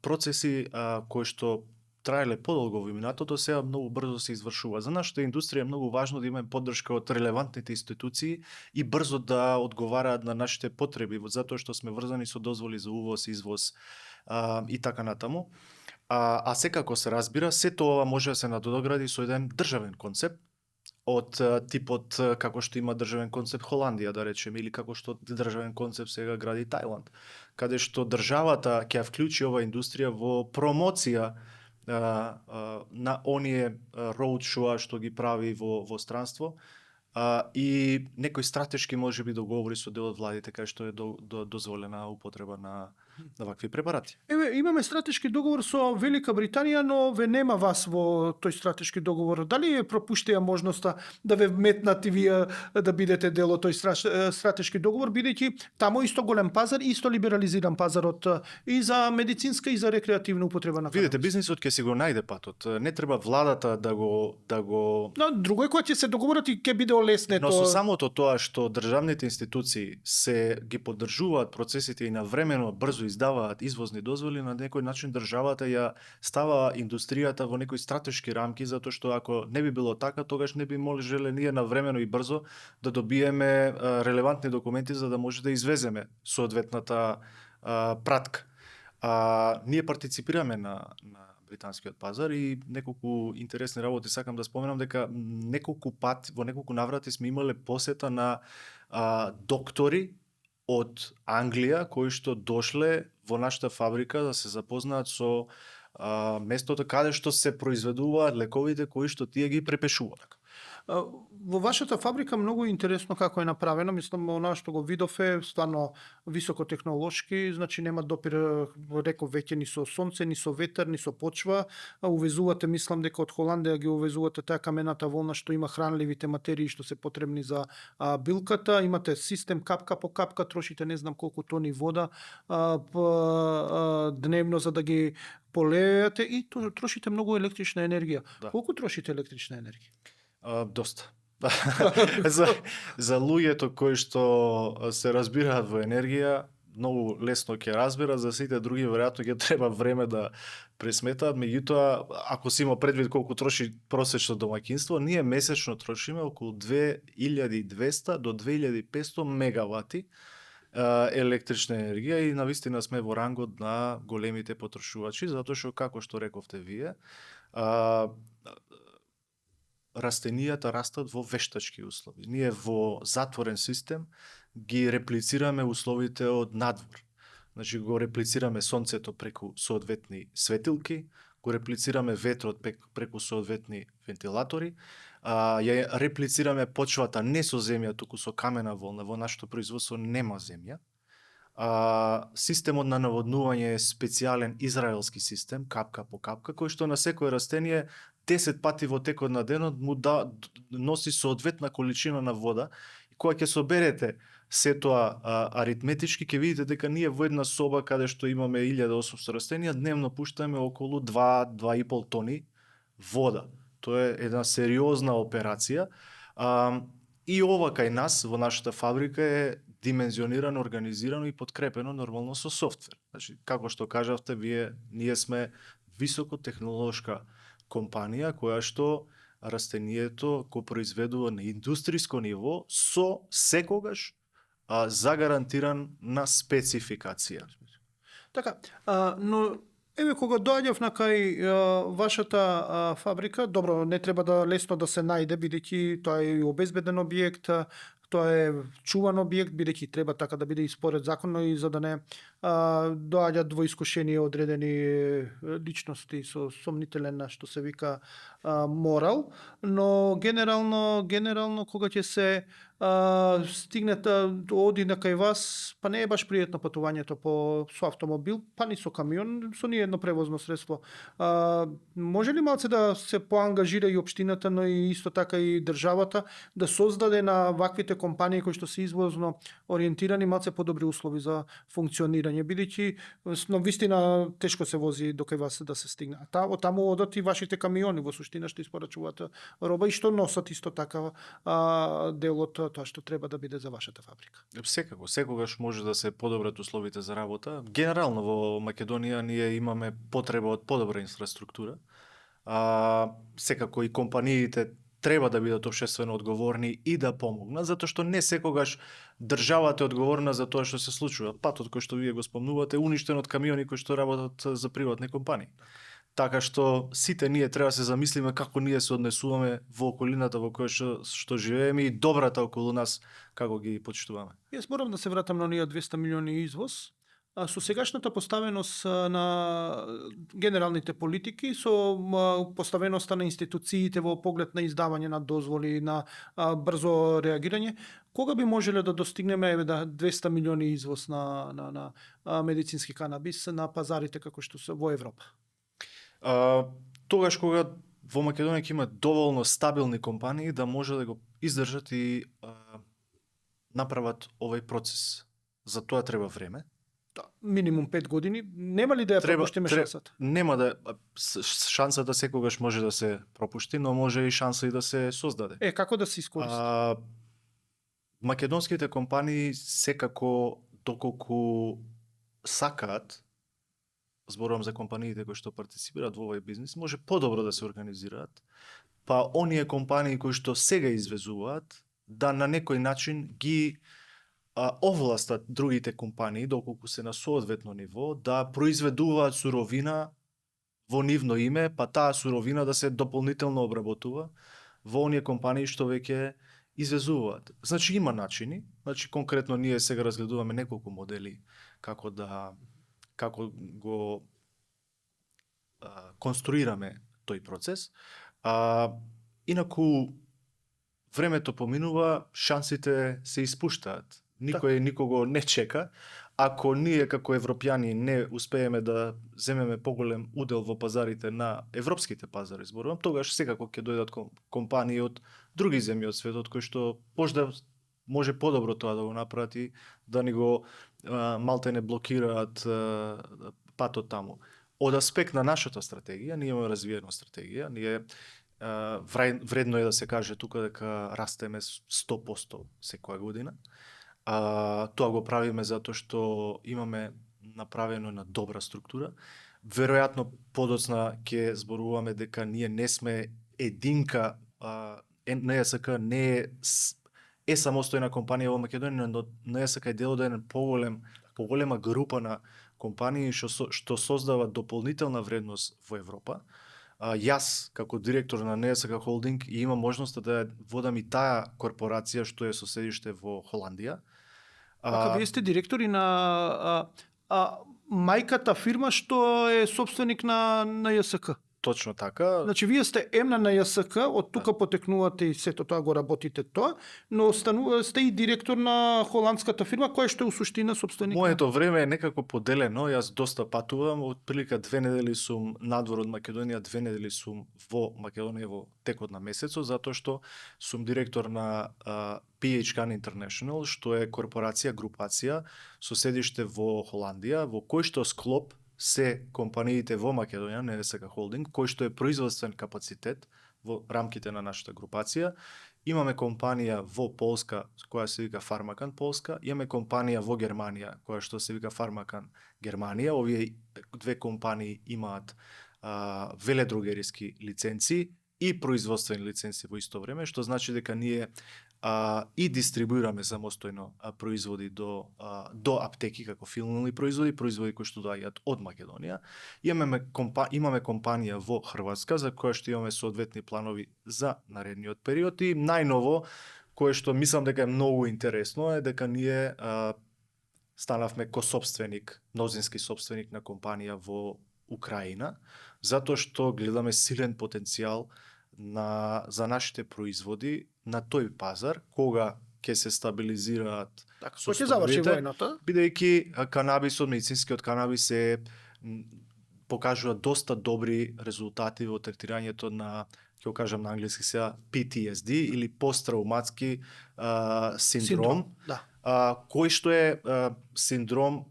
процеси кои што траеле подолго во минатото, сега многу брзо се извршува. За нашата индустрија е многу важно да имаме поддршка од релевантните институции и брзо да одговараат на нашите потреби, затоа што сме врзани со дозволи за увоз, извоз и така натаму. А секако се разбира, се тоа може да се надогради со еден државен концепт, од типот како што има државен концепт Холандија, да речеме, или како што државен концепт сега гради Тајланд, каде што државата ќе вклучи оваа индустрија во промоција на оние роудшоа што ги прави во странство, и некој стратешки можеби договори со дел од владите кај што е дозволена употреба на вакви препарати. Имаме стратешки договор со Велика Британија, но ве нема вас во тој стратешки договор. Дали е пропуштија можноста да ве метнат и вие да бидете дел од тој стратешки договор, бидејќи таму исто голем пазар, исто либерализиран пазарот и за медицинска и за рекреативна употреба на канабис. Видете, бизнисот ќе си го најде патот. Не треба владата да го Но друго е кога ќе се договорат и ќе биде олеснето. Но со самото тоа што државните институции се ги поддржуваат процесите и навремено брзо издаваат извозни дозволи, на некој начин државата ја става индустријата во некои стратешки рамки, затоа што ако не би било така, тогаш не би можеле ние навремено и брзо да добиеме релевантни документи за да може да извеземе соодветната пратка. Ние партиципираме на британскиот пазар и неколку интересни работи сакам да споменам, дека во неколку наврати сме имале посета на доктори од Англија кои што дошле во нашата фабрика да се запознаат со местото каде што се произведуваат лековите кои што тие ги препешуваат. Во вашата фабрика многу интересно како е направено, мислам она што го видов е стварно високотехнолошки, значи нема допир, реков веќе ни со сонце, ни со ветер, ни со почва. Увезувате, мислам дека од Холандија ги увезувате таа камената волна што има хранливите материи што се потребни за билката, имате систем капка по капка, трошите не знам колку тони вода дневно за да ги полеете и трошите многу електрична енергија. Да. Колку трошите електрична енергија? Доста. за луѓето кои што се разбираат во енергија, многу лесно ќе разберат, за сите други веројатно ќе треба време да пресметаат, меѓутоа ако се има предвид колку троши просечно домаќинство, ние месечно трошиме околу 2200 до 2500 мегавати електрична енергија и навистина сме во рангот на големите потрошувачи, затоа што како што рековте вие, растенијата растат во вештачки услови. Ние во затворен систем ги реплицираме условите од надвор. Значи го реплицираме сонцето преку соодветни светилки, го реплицираме ветрот преку соодветни вентилатори, ја реплицираме почвата не со земја, туку со камена волна. Во нашето производство нема земја. Системот на наводнување е специјален израелски систем, капка по капка, кој што на секое растение 10 пати во текот на денот му носи соодветна количина на вода. И кога ќе соберете се тоа аритметички, ќе видите дека ние во една соба каде што имаме 1800 растенија, дневно пуштаме околу 2-2,5 тони вода. Тоа е една сериозна операција. И ова кај нас, во нашата фабрика, е димензионирано, организирано и подкрепено нормално со софтвер. Значи, како што кажавте, ние сме високотехнолошка компанија која што растението го произведува на индустриско ниво со секогаш загарантиран на спецификација. Така, но еве кога доаѓав на кај вашата фабрика, добро, не треба да лесно да се најде, бидејќи тоа е и обезбеден објект, тоа е чуван објект, бидејќи треба така да биде и според законно и за да не доаѓаат во искушение одредени личности со сомнителен, што се вика, морал, но генерално кога ќе се стигнете оди на кај вас, па не е баш пријатно патувањето со автомобил, па ни со камион, со ни едно превозно средство. Може ли малце да се поангажира и општината, но и исто така и државата да создаде на ваквите компании кои што се извозно ориентирани малце подобри услови за функционирање, бидејќи на вистина тешко се вози до кај вас да се стигне. Од таму одат и вашите камиони во суштина што испорачуваат роба и што носат исто така дел од тоа што треба да биде за вашата фабрика. Секогаш може да се подобрат условите за работа. Генерално во Македонија ние имаме потреба од подобра инфраструктура. Секако и компаниите треба да бидат општествено одговорни и да помогнат, затоа што не секогаш државата е одговорна за тоа што се случува. Патот кој што вие го спомнувате е уништен од камиони кои што работат за приватни компании. Така што сите ние треба да се замислиме како ние се однесуваме во околината во која што живееме и добрата околу нас како ги почитуваме. Јас морам да се вратам на оние 200 милиони извоз. Со сегашната поставеност на генералните политики, со поставеноста на институциите во поглед на издавање на дозволи, на брзо реагирање, кога би можеле да достигнеме 200 милиони извоз на медицински канабис на пазарите како што се во Европа? Тогаш кога во Македонија ќе има доволно стабилни компании да може да го издржат и направат овој процес. За тоа треба време. Минимум 5 години. Нема ли да ја пропуштиме шансата? Нема да шансата секогаш може да се пропушти, но може и шанса и да се создаде. Како да се искористи? Македонските компании секако доколку сакаат, зборувам за компаниите кои што партиципираат во овој бизнис, може подобро да се организираат, па оние компании кои што сега извезуваат, да на некој начин ги овластат другите компании, доколку се на соодветно ниво, да произведуваат суровина во нивно име, па таа суровина да се дополнително обработува во оние компании што веќе извезуваат. Значи има начини, значи конкретно ние сега разгледуваме неколку модели како го конструираме тој процес. Инаку времето поминува, шансите се испуштаат. Никој никого не чека. Ако ние како европјани не успееме да земеме поголем удел во пазарите на европските пазари, зборувам, тогаш секако ќе дојдат компании од други земји од светот кои што можда може подобро тоа да го направат и да ни го малте не блокираат патот таму. Од аспект на нашата стратегија, ние имаме развиена стратегија, ние вредно е да се каже тука дека растеме 100% секоја година. Тоа го правиме затоа што имаме направено на добра структура. Веројатно подоцна ќе зборуваме дека ние не сме единка, НСК не е самостојна компанија во Македонија, но НСК е дел од еден поголема група на компании што создават дополнителна вредност во Европа. Јас, како директор на НСК Холдинг, имам можноста да водам и таа корпорација што е со седиште во Холандија. Вие сте директори на мајката фирма што е собственик на ЈСК. Точно така. Значи, вие сте емна на ЈСК, од тука потекнувате и сето тоа го работите тоа, но сте и директор на холандската фирма, која што е у суштина собственик. Моето време е некако поделено, јас доста патувам, отприлика 2 недели сум надвор од Македонија, 2 недели сум во Македонија во текот на месецот, затоа што сум директор на PHK International, што е корпорација, групација со седиште во Холандија, во кој што склоп се компаниите во Македонија, НСК Холдинг, кој што е производствен капацитет во рамките на нашата групација. Имаме компанија во Полска, која се вика Фармакан Полска, имаме компанија во Германија, која што се вика Фармакан Германија. Овие две компании имаат веледрогериски лиценци и производствени лиценци во исто време, што значи дека ние и дистрибуираме самостојно производи до аптеки како филнални производи кои што доаѓаат од Македонија. Имаме компанија во Хрватска за која што имаме соодветни планови за наредниот период и најново кое што мислам дека е многу интересно е дека ние станавме косопственик, мнозински сопственик на компанија во Украина, затоа што гледаме силен потенцијал за нашите производи на тој пазар, кога ќе се стабилизираат Кој ќе заврши војната? Бидејќи канабисот, медицинскиот канабис покажува доста добри резултати во третирањето на, ќе го кажам на англиски сега, PTSD или посттрауматски синдром, кој што е синдром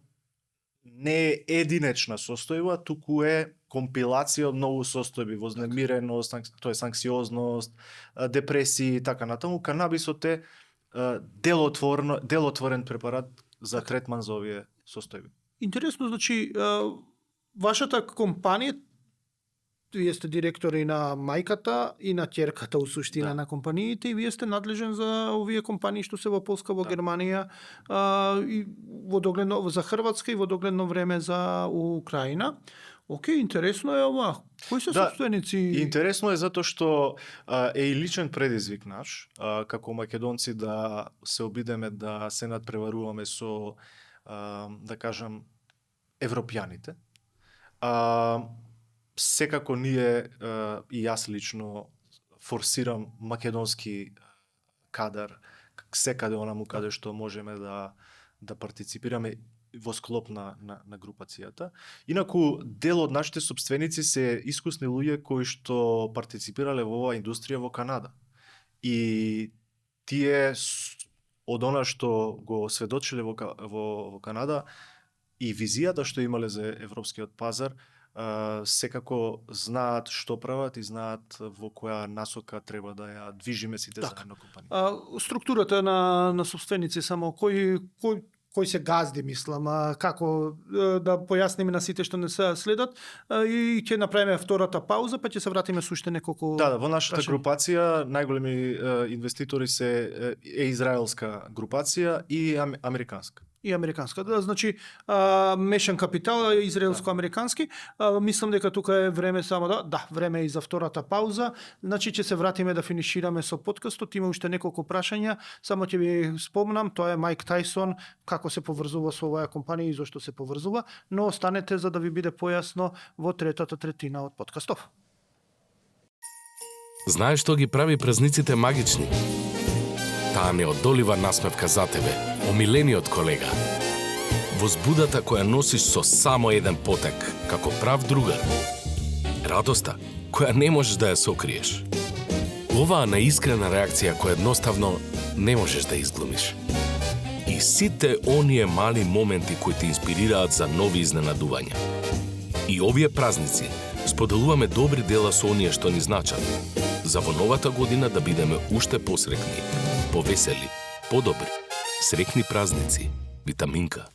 не е единечна состојба, туку е компилација од многу состојби, вознемиреност, тоест анксиозност, депресија и така натаму. Канабисот е делотворен препарат за третман за овие состојби. Интересно, значи, вашата компанија, вие сте директори на мајката и на ќерката у суштина на компаниите и вие сте надлежен за овие компании што се во Полска, во Германија, и во догледно за Хрватска и во догледно време за Украина. Океј, интересно е ова. Кои се собственици? Интересно е затоа што е и личен предизвик наш, како македонци да се обидеме да се надпреваруваме со, да кажам, европјаните. Секако ние и јас лично форсирам македонски кадар секаде онаму каде што можеме да партиципираме во склоп на групацијата. Инаку, дел од нашите собственици се искусни луѓе кои што партиципирале во оваа индустрија во Канада. И тие од она што го сведочиле во Канада и визијата што имале за европскиот пазар, секако знаат што прават и знаат во која насока треба да ја движиме сите заедно компанија. Структурата на собственици само кој се газди, мислам, како да појасниме на сите што не се следат и ќе направиме втората пауза, па ќе се вратиме со уште неколку. Во нашата групација најголеми инвеститори е израелска групација и американска. И американска. Значи, мешан капитал, израелско-американски. Мислам дека тука е време само време е и за втората пауза. Значи, ќе се вратиме да финишираме со подкастот. Има уште неколку прашања. Само ќе ви спомнам, тоа е Майк Тајсон, како се поврзува со оваа компанија и зошто се поврзува, но останете за да ви биде појасно во третата третина од подкастов. Знаеш што ги прави празниците магични? таа неодолива насмевка за тебе, омилениот колега. Возбудата која носиш со само еден потек, како прав другар. Радоста која не можеш да ја сокриеш. Оваа неискрена реакција која едноставно не можеш да изглумиш. И сите оние мали моменти кои те инспирираат за нови изненадувања. И овие празници споделуваме добри дела со оние што ни значат. За во новата година да бидеме уште посрекни, повесели, подобри. Срекни празници. Витаминка.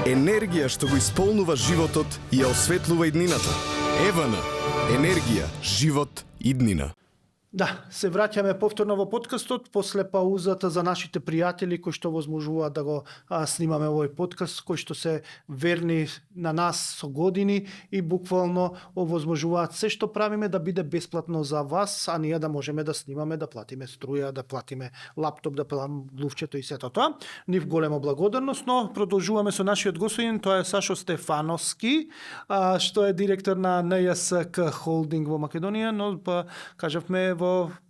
Енергија што го исполнува животот и ја осветлува иднината. Евана. Енергија, живот, иднина. Да, се враќаме повторно во подкастот после паузата за нашите пријатели кои што возможуваат да го снимаме овој подкаст, кои што се верни на нас со години и буквално овозможуваат се што правиме да биде бесплатно за вас, а ние да можеме да снимаме, да платиме струја, да платиме лаптоп, да платиме глувчето и сето тоа. Нив голема благодарност, но продолжуваме со нашиот господин, тоа е Сашо Стефановски, што е директор на НСК Холдинг во Македонија, но кажавме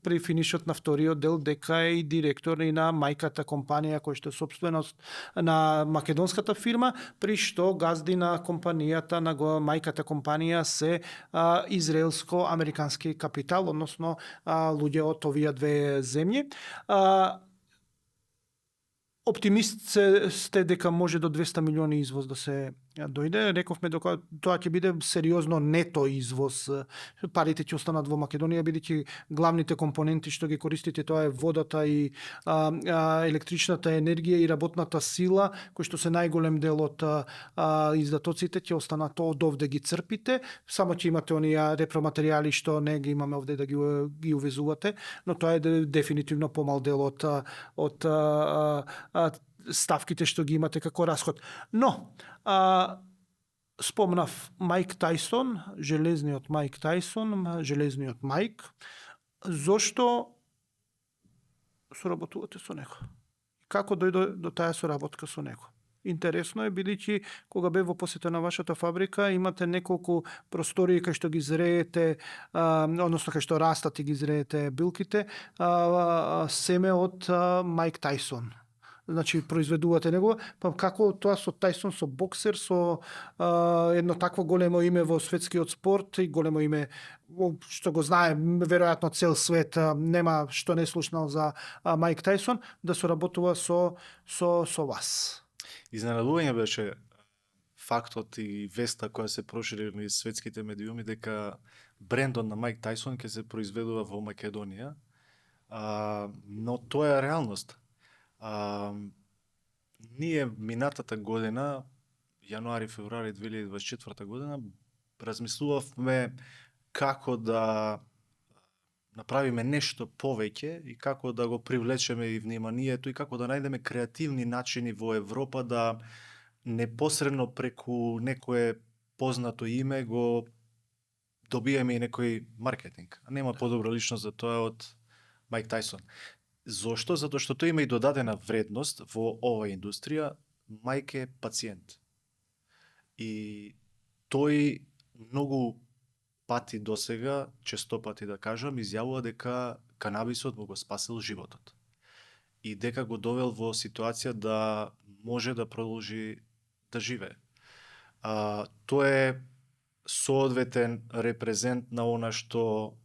при финишот на вториот дел дека е и директор и на мајката компанија која што е собственост на македонската фирма, при што газди на компанијата, на мајката компанија се израелско-американски капитал, односно луѓе од овие две земји. Оптимист сте дека може до 200 милиони извоз да се дојде. Рековме дека тоа ќе биде сериозно нето извоз. Парите ќе останат во Македонија, бидејќи главните компоненти што ги користите тоа е водата и електричната енергија и работната сила, кои што се најголем дел од издатоците ќе останат од овде ги црпите. Само ќе имате оние репроматеријали што не ги имаме овде да ги увезувате, но тоа е дефинитивно помал дел од ставките што ги имате како расход. Но, спомнав Мајк Тајсон, железниот Мајк Тајсон, железниот Мајк, зошто соработувате со него? Како дојде до таа соработка со него? Интересно е, бидејќи кога бев во посета на вашата фабрика, имате неколку простории кај што ги зреете, односно кај што растат и ги зреете билките, семе од Мајк Тајсон. Значи, произведувате него, па како тоа со Тајсон, со боксер, со едно такво големо име во светскиот спорт и големо име што го знае веројатно цел свет, нема што не слушнал за Мајк Тајсон, да соработува со вас. Изненадување беше фактот и веста која се прошири низ светските медиуми дека брендот на Мајк Тајсон ќе се произведува во Македонија, но тоа е реалност. Ние минатата година, јануари-февруари 2024 година, размислувавме како да направиме нешто повеќе и како да го привлечеме и вниманието и како да најдеме креативни начини во Европа да непосредно преку некое познато име го добиеме и некој маркетинг. А нема подобра личност за тоа од Мајк Тајсон. Зошто? Затоа што тој има и додадена вредност во оваа индустрија. Мајк е пациент. И тој многу пати досега, често пати да кажам, изјавува дека канабисот му го спасил животот. И дека го довел во ситуација да може да продолжи да живее. Тоа е соодветен репрезент на она што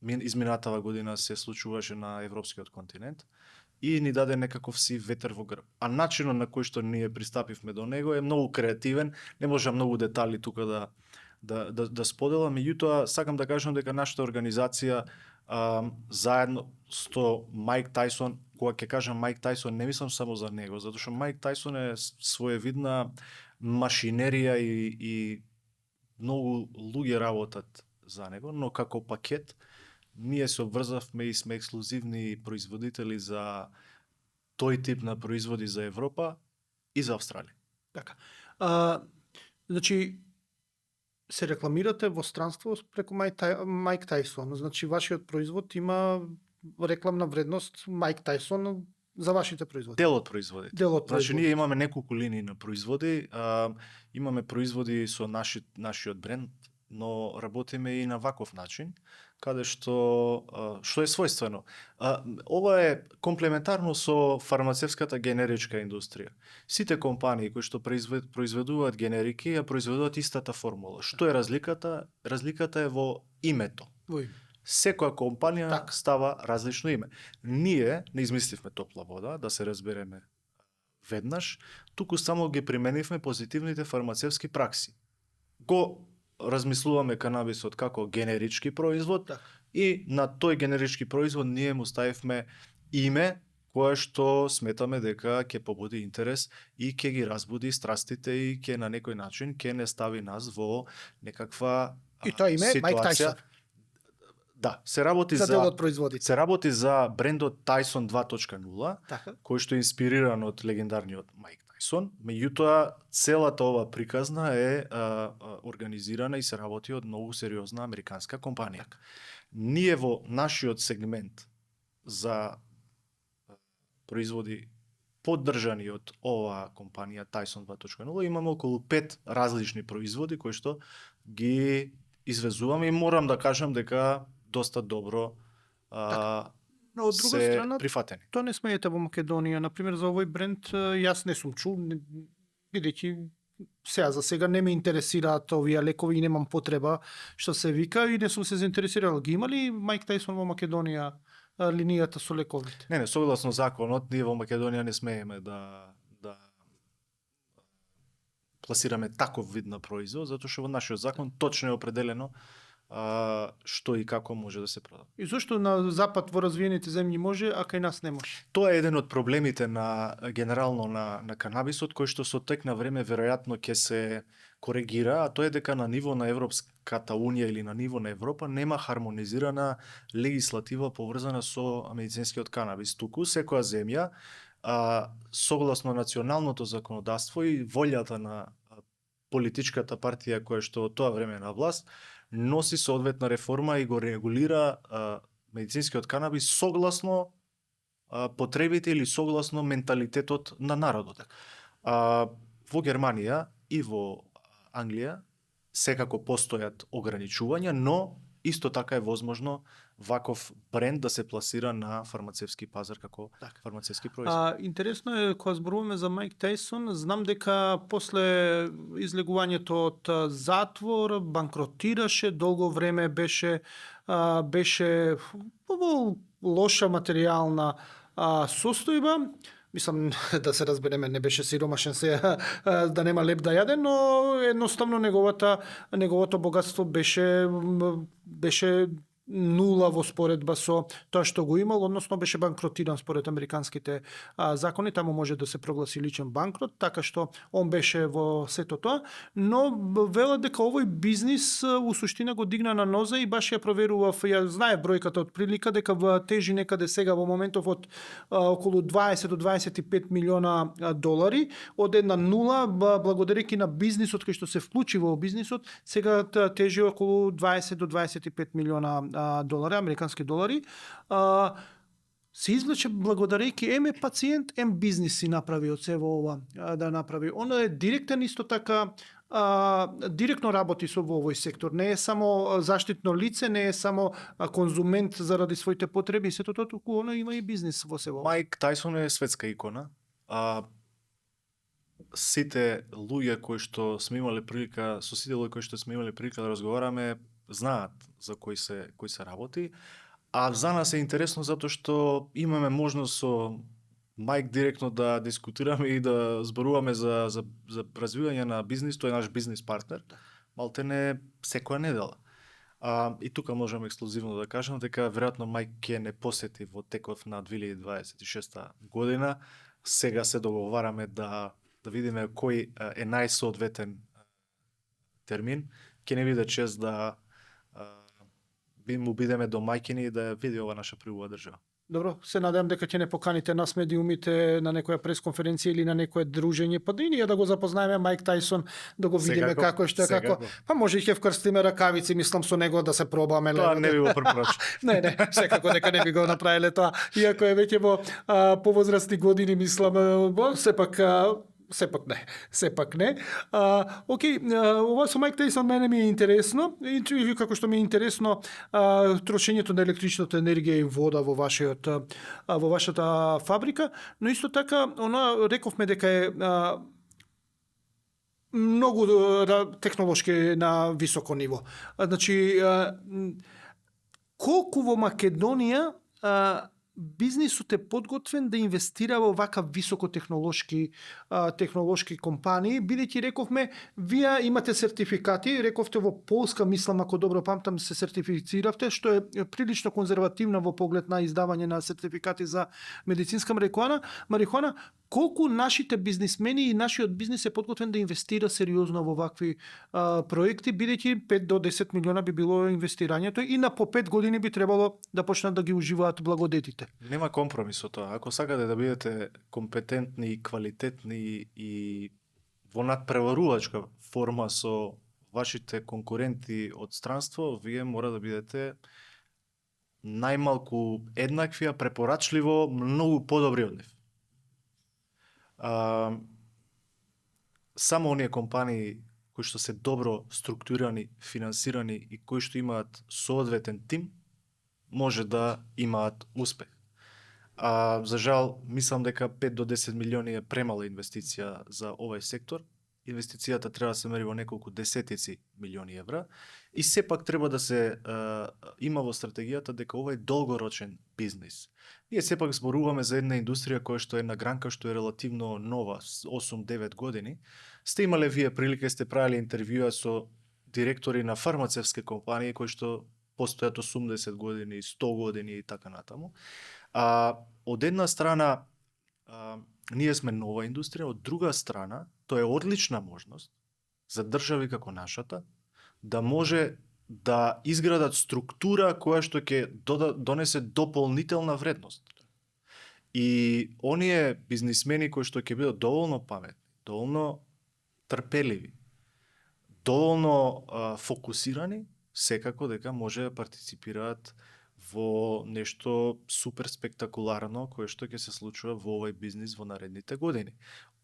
изминатава година се случуваше на европскиот континент, и ни даде некаков си ветер во грб. А начинот на кој што ние пристапивме до него е многу креативен, не можам многу детали тука да споделам, меѓутоа сакам да кажам дека нашата организација заедно со Майк Тајсон, кога ќе кажам Майк Тајсон, не мислам само за него, затоа што Майк Тајсон е своевидна машинерија и многу луѓе работат за него, но како пакет ние се обврзавме и сме ексклузивни производители за тој тип на производи за Европа и за Австралија. Така. Значи, се рекламирате во странство преку Майк Тајсон. Значи, вашиот производ има рекламна вредност Майк Тајсон за вашите производи. Дел од производите. Дел од Значи, производите. ние имаме неколку линии на производи. Имаме производи со нашиот бренд, но работиме и на ваков начин, каде што е својствено. Ова е комплементарно со фармацевската генеричка индустрија. Сите компании кои што произведуваат генерики, ја произведуваат истата формула. Што е разликата? Разликата е во името. Во име. Секоја компанија Така. става различно име. Ние не измисливме топла вода, да се разбереме веднаш, туку само ги применивме позитивните фармацевски пракси. Го размислуваме канабисот како генерички производ, Така. и на тој генерички производ ние му ставивме име кое што сметаме дека ќе побуди интерес и ќе ги разбуди страстите и ќе на некој начин ќе не стави нас во некаква И тоа име е Майк ситуација. Тајсон. Да, се работи За дел за од производите. се работи за брендот Tyson 2.0, Така. кој што е инспириран од легендарниот Майк Тајсон. Меѓутоа, целата ова приказна е организирана и се работи од многу сериозна американска компанија. Ние во нашиот сегмент за производи поддржани од оваа компанија Tyson 2.0 имаме околу 5 различни производи кои што ги извезуваме и морам да кажам дека доста добро Но од друга се страна, прифатени. тоа не смеете во Македонија. Например, за овој бренд јас не сум чул, бидејќи за сега не ме интересираат овие лекови и немам потреба што се вика и не сум се заинтересирал. Ги има ли Майк Тајсон во Македонија линијата со лековите? Не, согласно законот, ние во Македонија не смееме да пласираме таков вид на производ, затоа што во нашиот закон точно е определено што и како може да се продава. И зошто на запад во развиените земји може, а кај нас не може? Тоа е еден од проблемите генерално на канабисот, кој што со тек на време веројатно ќе се коригира, а тоа е дека на ниво на Европската унија или на ниво на Европа нема хармонизирана легислатива поврзана со медицинскиот канабис. Туку секоја земја согласно националното законодавство и волјата на политичката партија која што од тоа време е на власт носи соодветна реформа и го регулира медицинскиот канабис согласно потребите или согласно менталитетот на народот. Во Германија и во Англија секако постојат ограничувања, но исто така е возможно ваков бренд да се пласира на фармацевски пазар како фармацевски производ. Интересно е, кога зборуваме за Майк Тајсон, знам дека после излегувањето од затвор банкротираше, долго време беше во лоша материјална состојба. Мислам, да се разбереме, не беше сиромашен се да нема леп да јаде, но едноставно неговото богатство беше нула во споредба со тоа што го имал, односно беше банкротиран според американските закони, таму може да се прогласи личен банкрот, така што он беше во сето тоа, но велат дека овој бизнис у суштина го дигна на ноза и баш ја проверував, ја знае бројката од прилика дека тежи некаде сега во моментов од околу 20 до 25 милиона долари, од една нула, благодарејќи на бизнисот кој што се вклучи во бизнисот, сега тежи околу 20 до 25 милиона долари, американски долари, се извлече благодарејќи еме пациент, бизнис си направи од себе ова да направи. Оно е директен исто така, директно работи со во овој сектор. Не е само заштитно лице, не е само конзумент заради своите потреби, сето тоа, туку оно има и бизнис во себе. Майк Тајсон е светска икона. Сите луѓе кои што сме имале прилика, со сите луѓе кои што сме имале прилика да разговараме, знаат за кој се работи, А за нас е интересно затоа што имаме можност со Мајк директно да дискутираме и да зборуваме за развивање на бизнис, тој е наш бизнис партнер, малтене секоја недела. И тука можеме ексклузивно да кажем дека веројатно Мајк ќе не посети во текот на 2026 година. Сега се договараме да видиме кој е најсоодветен термин. Ќе не биде чест да му бидеме домаќини и да види ова наша прилуга држава. Добро, се надевам дека ќе не поканите нас медиумите на некоја пресконференција или на некое дружење, па да и ние да го запознаеме Мајк Тајсон, да го видиме Секако, како што е, како. секако. Па може и ќе вкрстиме ракавици, мислам со него да се пробаме. Тоа лего. не би го препорачувам. Не, секако дека не би го направиле тоа. Иако е веќе во повозрастни години, мислам, сепак не. Окей, ова со Мајк Тајсон мене ми е интересно, и како што ми е интересно трошењето на електричната енергија и вода во вашата фабрика, но исто така, рековме дека е многу технолошки на високо ниво. Значи, колку во Македонија бизнисот е подготвен да инвестира во вака високотехнолошки компании, бидејќи рековме, вие имате сертификати, рековте во Полска, мислам, ако добро памтам, се сертифициравте, што е прилично конзервативна во поглед на издавање на сертификати за медицинска марихуана. Колку нашите бизнисмени и нашиот бизнис е подготвен да инвестира сериозно во вакви проекти, бидејќи 5 до 10 милиона би било инвестирањето и на по 5 години би требало да почнат да ги уживаат благодетите. Нема компромис со тоа. Ако сакате да бидете компетентни, квалитетни и во надпреварувачка форма со вашите конкуренти од странство, вие мора да бидете најмалку еднакви, а препорачливо многу подобри од нив. Само оние компании кои што се добро структурирани, финансирани и кои што имаат соодветен тим, може да имаат успех. За жал, мислам дека 5 до 10 милиони е премала инвестиција за овој сектор. Инвестицијата треба да се мери во неколку десетици милиони евра и сепак треба да се има во стратегијата дека ова е долгорочен бизнис. Ние сепак зборуваме за една индустрија која што е на гранка, што е релативно нова, 8-9 години. Сте имале вие прилика, сте правиле интервјуа со директори на фармацевски компании кои што постојат 80 години, 100 години и така натаму. Од една страна, ние сме нова индустрија, од друга страна, тоа е одлична можност за држави како нашата да може да изградат структура која што ќе донесе дополнителна вредност. И оние бизнисмени кои што ќе бидат доволно паметни, доволно трпеливи, доволно фокусирани, секако дека може да партиципираат во нешто супер спектакуларно кое што ќе се случува во овој бизнис во наредните години.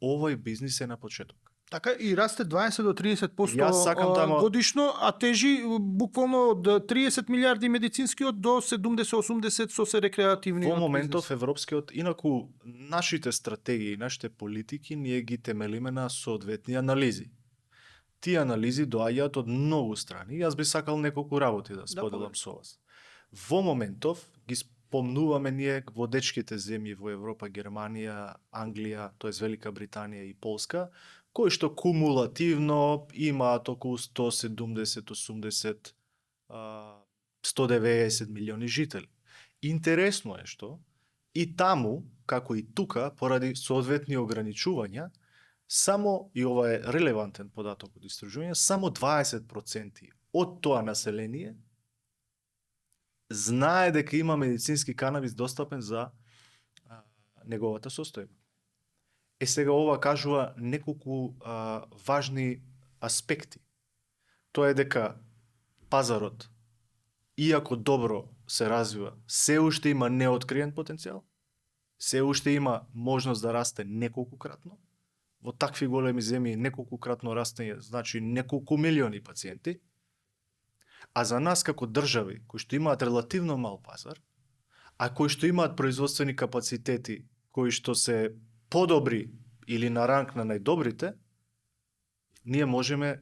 Овој бизнис е на почеток. Така и расте 20 до 30% Јас сакам годишно, а тежи буквално од 30 милиарди медицинскиот до 70-80 со се рекреативни. Во моментов европскиот, инаку нашите стратегии, нашите политики, ние ги темелиме на соодветни анализи. Тие анализи доаѓаат од многу страни. Јас би сакал неколку работи да споделам со вас. Во моментов ги спомнуваме ние водечките земји во Европа, Германија, Англија, тоест Велика Британија и Полска, кои што кумулативно имаат околу 170, 80, 190 милиони жители. Интересно е што и таму, како и тука, поради соодветни ограничувања, само, и ова е релевантен податок од истражување, само 20% од тоа население знае дека има медицински канабис достапен за неговата состојба. Сега ова кажува неколку важни аспекти. Тоа е дека пазарот, иако добро се развива, се уште има неоткриен потенцијал, се уште има можност да расте неколкукратно. Во такви големи земји неколкукратно растење значи неколку милиони пациенти. А за нас како држави, кои што имаат релативно мал пазар, а кои што имаат производствени капацитети, кои што се подобри или на ранг на најдобрите, ние можеме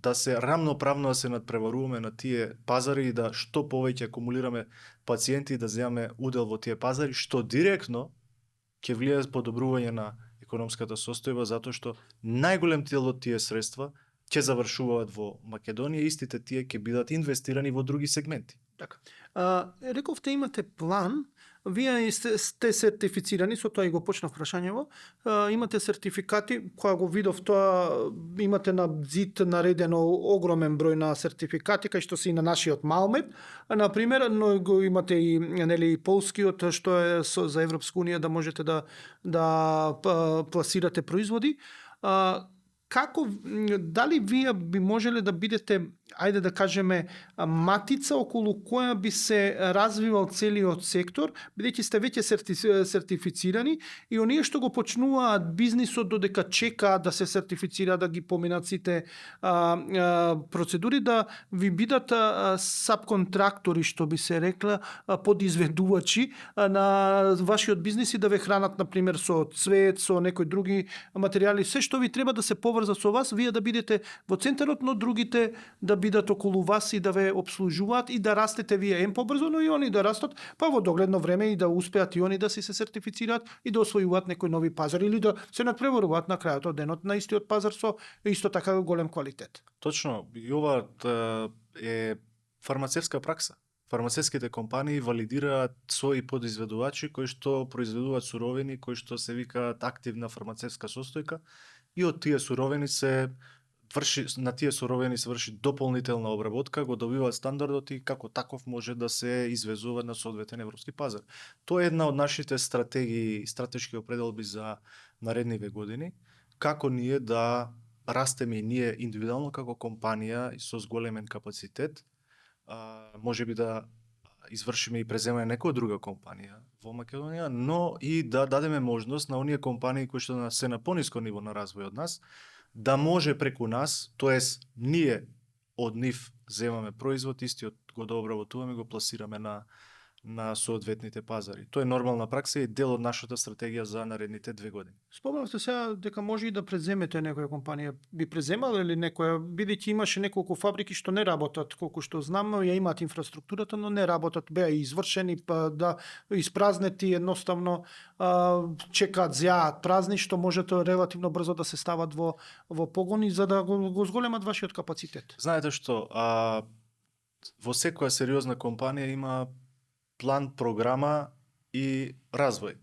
да се рамноправно да се надпреваруваме на тие пазари и да што повеќе акумулираме пациенти и да земаме удел во тие пазари, што директно ќе влие подобрување на економската состојба, затоа што најголем дел од тие средства ќе завршуваат во Македонија, истите тие ќе бидат инвестирани во други сегменти. Така. Рековте имате план, вие сте сертифицирани, со тоа и го почнав прашањево, имате сертификати, кога го видов тоа, имате на зид наредено огромен број на сертификати, кај што се и на нашиот Малмет, например, но го имате и нели полскиот, што е за Европска унија, да можете да пласирате производи. Како, дали вие би можеле да бидете, ајде да кажеме, матица околу која би се развивал целиот сектор, бидејќи сте веќе сертифицирани и оние што го почнуваат бизнисот додека чекаат да се сертифицира, да ги поминат сите процедури, да ви бидат сабконтрактори, што би се рекла, подизведувачи на вашиот бизнис и да ве хранат, например, со цвет, со некои други материјали, се што ви треба да се поврза со вас, вие да бидете во центарот, но другите да бидат околу вас и да ве обслужуваат и да растете вие побрзо, но и они да растат, па во догледно време и да успеат и они да се сертифицираат и да освојуваат некој нови пазар или да се надпреваруваат на крајот од денот на истиот пазар со исто така голем квалитет. Точно, и ова е фармацевска пракса. Фармацевските компании валидираат своји подизведувачи кои што произведуваат суровини кои што се викаат активна фармацевска состојка и од тие суровини на тие суровини се врши дополнителна обработка, го добиваат стандардот и како таков може да се извезува на соодветен европски пазар. Тоа е една од нашите стратегии, стратешки определби за наредниве години, како ние да растеме и ние индивидуално како компанија со зголемен капацитет, можеби да извршиме и преземање некоја друга компанија во Македонија, но и да дадеме можност на оние компании кои што се на пониско ниво на развој од нас, да може преку нас, тоест ние од нив земаме производ, истиот го дообработуваме и го пласираме на соодветните пазари. Тоа е нормална пракса и дел од нашата стратегија за наредните 2 години. Спомнавте сега дека може и да преземете некоја компанија. Би преземале ли некоја, бидејќи имаше неколку фабрики што не работат, колку што знам, ја имаат инфраструктурата, но не работат, беа извршени, па да испразнети, едноставно чекаат, зјаат празни, што можете релативно брзо да се стават во погони за да го зголемат вашиот капацитет. Знаете што, во секоја сериозна компанија има план, програма и развој.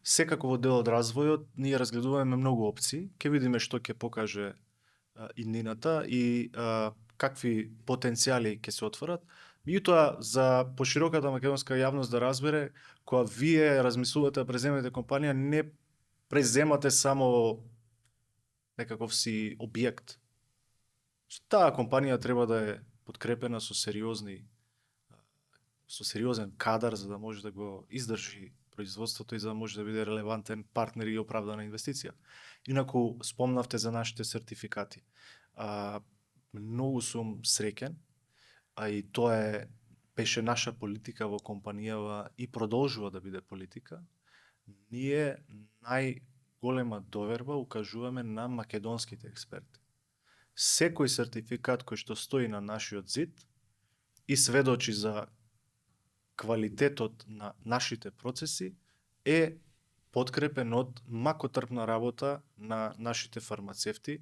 Секако во дел од развојот ние разгледуваме многу опции, ќе видиме што ќе покаже иднината и какви потенцијали ќе се отворат. Меѓутоа, за пошироката македонска јавност да разбере, кога вие размислувате да преземете компанија, не преземате само некаков си објект. Таа компанија треба да е подкрепена со сериозен кадар за да може да го издржи производството и за да може да биде релевантен партнер и оправдана инвестиција. Инаку спомнавте за нашите сертификати. Многу сум среќен, а и тоа беше наша политика во компанијава и продолжува да биде политика. Ние најголема доверба укажуваме на македонските експерти. Секој сертификат кој што стои на нашиот зид и сведочи за квалитетот на нашите процеси е подкрепен од макотрпна работа на нашите фармацевти,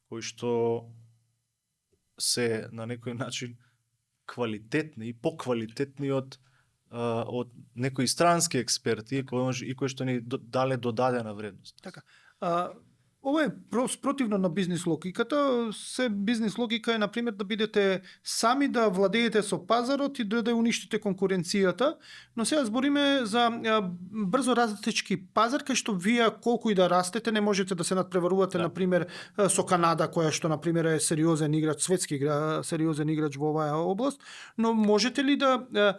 кои што се на некој начин квалитетни и поквалитетни од некои странски експерти и кои што ни дале додадена вредност. Така. Ова е спротивно на бизнис логиката. Се бизнис логика е, например, да бидете сами да владеете со пазарот и да уништите конкуренцијата, но сега збориме за брзо растечки пазар, кај што вие колку и да растете, не можете да се надпреварувате, например, со Канада, која што, например, е сериозен играч, светски сериозен играч во оваа област, но можете ли да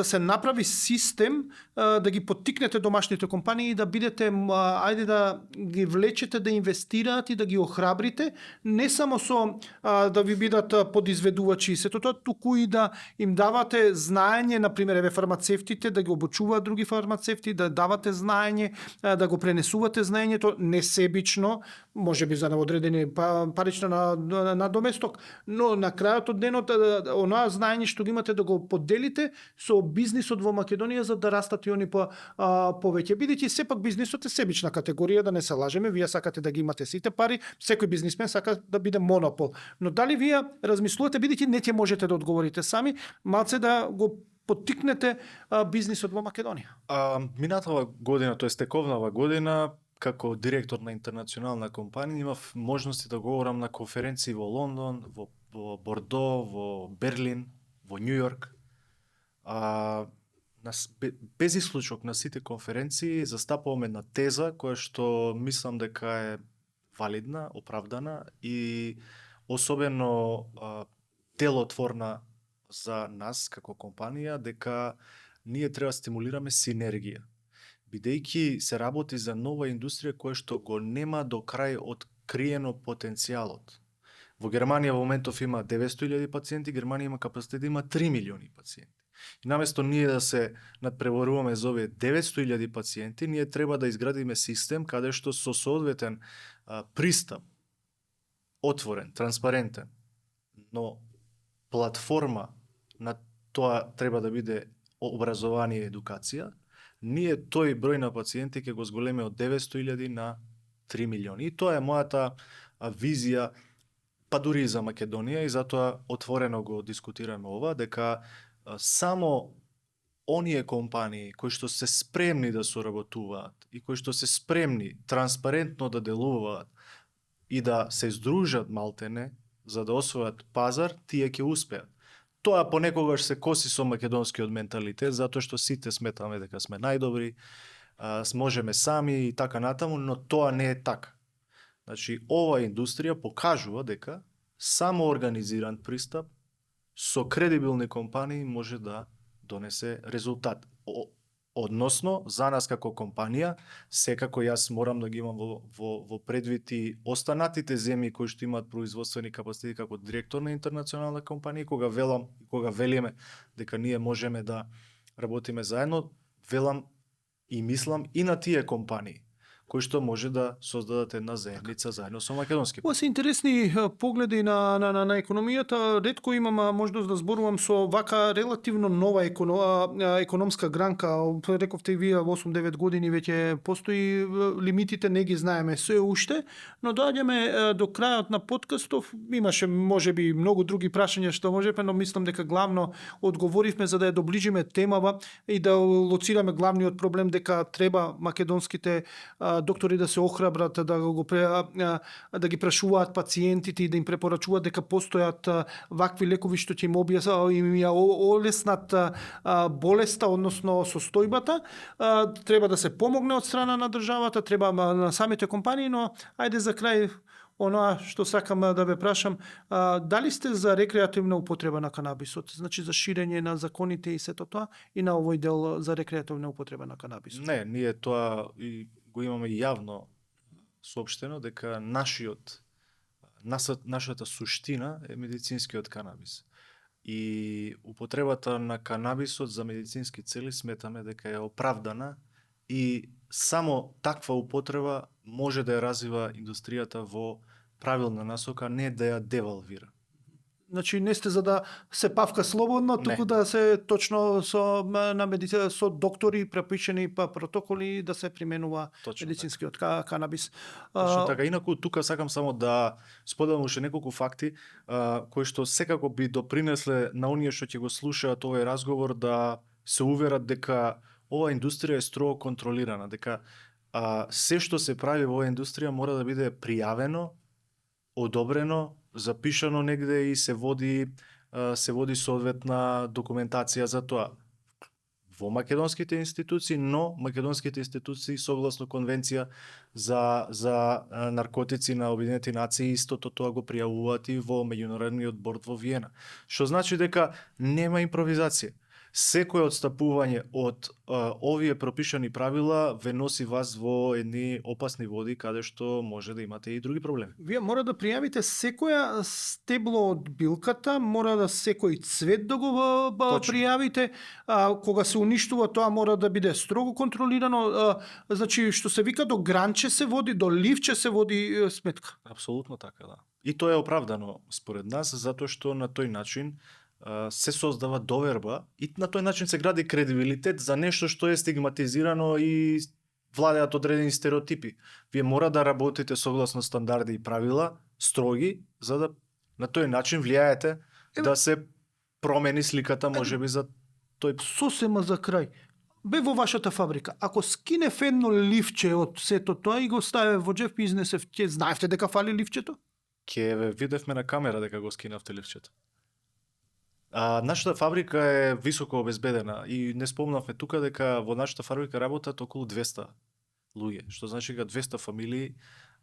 се направи систем да ги поттикнете домашните компании и да бидете, ајде да ги влечете можете да инвестираат и да ги охрабрите, не само со да ви бидат подизведувачи и сето тоа, туку и да им давате знаење, например, еве фармацевтите, да ги обучуваат други фармацевти, да давате знаење, да го пренесувате знаењето несебично, можеби за одредени парична на доместок, но на крајот од денот онаа знаење што ги имате да го поделите со бизнисот во Македонија за да растат и они повеќе. Бидејќи сепак бизнисот е себична категорија, да не се лажеме, вие сакате да ги имате сите пари, секој бизнисмен сака да биде монопол. Но дали вие размислувате, бидејќи не ќе можете да одговорите сами, малце да го поттикнете бизнисот во Македонија? Минатава година, тоест тековнава година, како директор на интернационална компанија, имав можности да говорам на конференции во Лондон, во Бордо, во Берлин, во Њу Јорк. Без исклучок на сите конференции застапувам една теза која што мислам дека е валидна, оправдана и особено делотворна за нас како компанија, дека ние треба да стимулираме синергија. Бидејќи се работи за нова индустрија која што го нема до крај откриено потенцијалот. Во Германија во моментов има 900.000 пациенти, Германија има капацитет да има 3 милиони пациенти. И наместо ние да се надпреваруваме за овие 900.000 пациенти, ние треба да изградиме систем каде што со соодветен пристап, отворен, транспарентен, но платформа на тоа треба да биде образование и едукација, ние тој број на пациенти ќе го зголеме од 900.000 на 3 милиони. И тоа е мојата визија, па дури и за Македонија, и затоа отворено го дискутираме ова, дека само оние компании кои што се спремни да соработуваат и кои што се спремни транспарентно да делуваат и да се здружат малтене за да освојат пазар, тие ќе успеат. Тоа понекогаш се коси со македонскиот менталитет, затоа што сите сметаме дека сме најдобри, можеме сами и така натаму, но тоа не е така. Значи, ова индустрија покажува дека само организиран пристап со кредибилни компании може да донесе резултат. Односно, за нас како компанија, секако јас морам да ги имам во предвид и останатите земји кои што имаат производствени капацитети како директор на интернационална компанија, кога велиме дека ние можеме да работиме заедно, велам и мислам и на тие компании кои што може да создадат една заедница заедно со македонски. Ова се интересни погледи на економијата. Ретко имам можност да зборувам со вака релативно нова економска гранка. Рековте и вие 8-9 години веќе постои, лимитите не ги знаеме се уште, но доаѓаме до крајот на подкастов. Имаше можеби многу други прашања што можеме, но мислам дека главно одговоривме за да ја доближиме темава и да лоцираме главниот проблем дека треба македонските доктори да се охрабрат, да ги прашуваат пациентите и да им препорачуваат дека постојат вакви лекови што ќе им ја олеснат болеста, односно состојбата. Треба да се помогне од страна на државата, треба на самите компании, но ајде за крај оноа што сакам да ве прашам, дали сте за рекреативна употреба на канабисот? Значи за ширење на законите и сето тоа и на овој дел за рекреативна употреба на канабисот? Не, ние тоа и го имаме јавно соопштено дека нашата суштина е медицинскиот канабис. И употребата на канабисот за медицински цели сметаме дека е оправдана и само таква употреба може да ја развива индустријата во правилна насока, не да ја девалвира. Значи не сте за да се павка слободно, туку да се точно со доктори препишени протоколи да се применува точно медицинскиот канабис. Точно така. Инаку тука сакам само да споделам уште неколку факти кои што секако би допринесле на оние што ќе го слушаат овој разговор да се уверат дека ова индустрија е строго контролирана, дека се што се прави во оваа индустрија мора да биде пријавено, одобрено, запишано негде и се води соодветна документација за тоа во македонските институции, но македонските институции согласно конвенција за наркотици на Обединети нации истото тоа го пријавуваат и во меѓународниот борд во Виена. Што значи дека нема импровизација. Секое отстапување од овие пропишани правила ве носи вас во едни опасни води каде што може да имате и други проблеми. Вие мора да пријавите секоја стебло од билката, мора да секој цвет да го Точно. пријавите, кога се уништува тоа мора да биде строго контролирано, значи што се вика до гранче се води, до ливче се води сметка. Апсолутно така, да. И тоа е оправдано според нас, затоа што на тој начин се создава доверба и на тој начин се гради кредибилитет за нешто што е стигматизирано и владеат одредени стереотипи. Вие мора да работите согласно стандарди и правила, строги, за да на тој начин влијаете да се промени сликата можеби за тој Сосема за крај. Бе во вашата фабрика, ако скине едно ливче од сето тоа и го ставе во джеф бизнесев, ќе знаевте дека фали ливчето? ќе ве видевме на камера дека го скинавте ливчето. Нашата фабрика е високо обезбедена и не спомнавме тука дека во нашата фабрика работат околу 200 луѓе, што значи дека 200 фамилии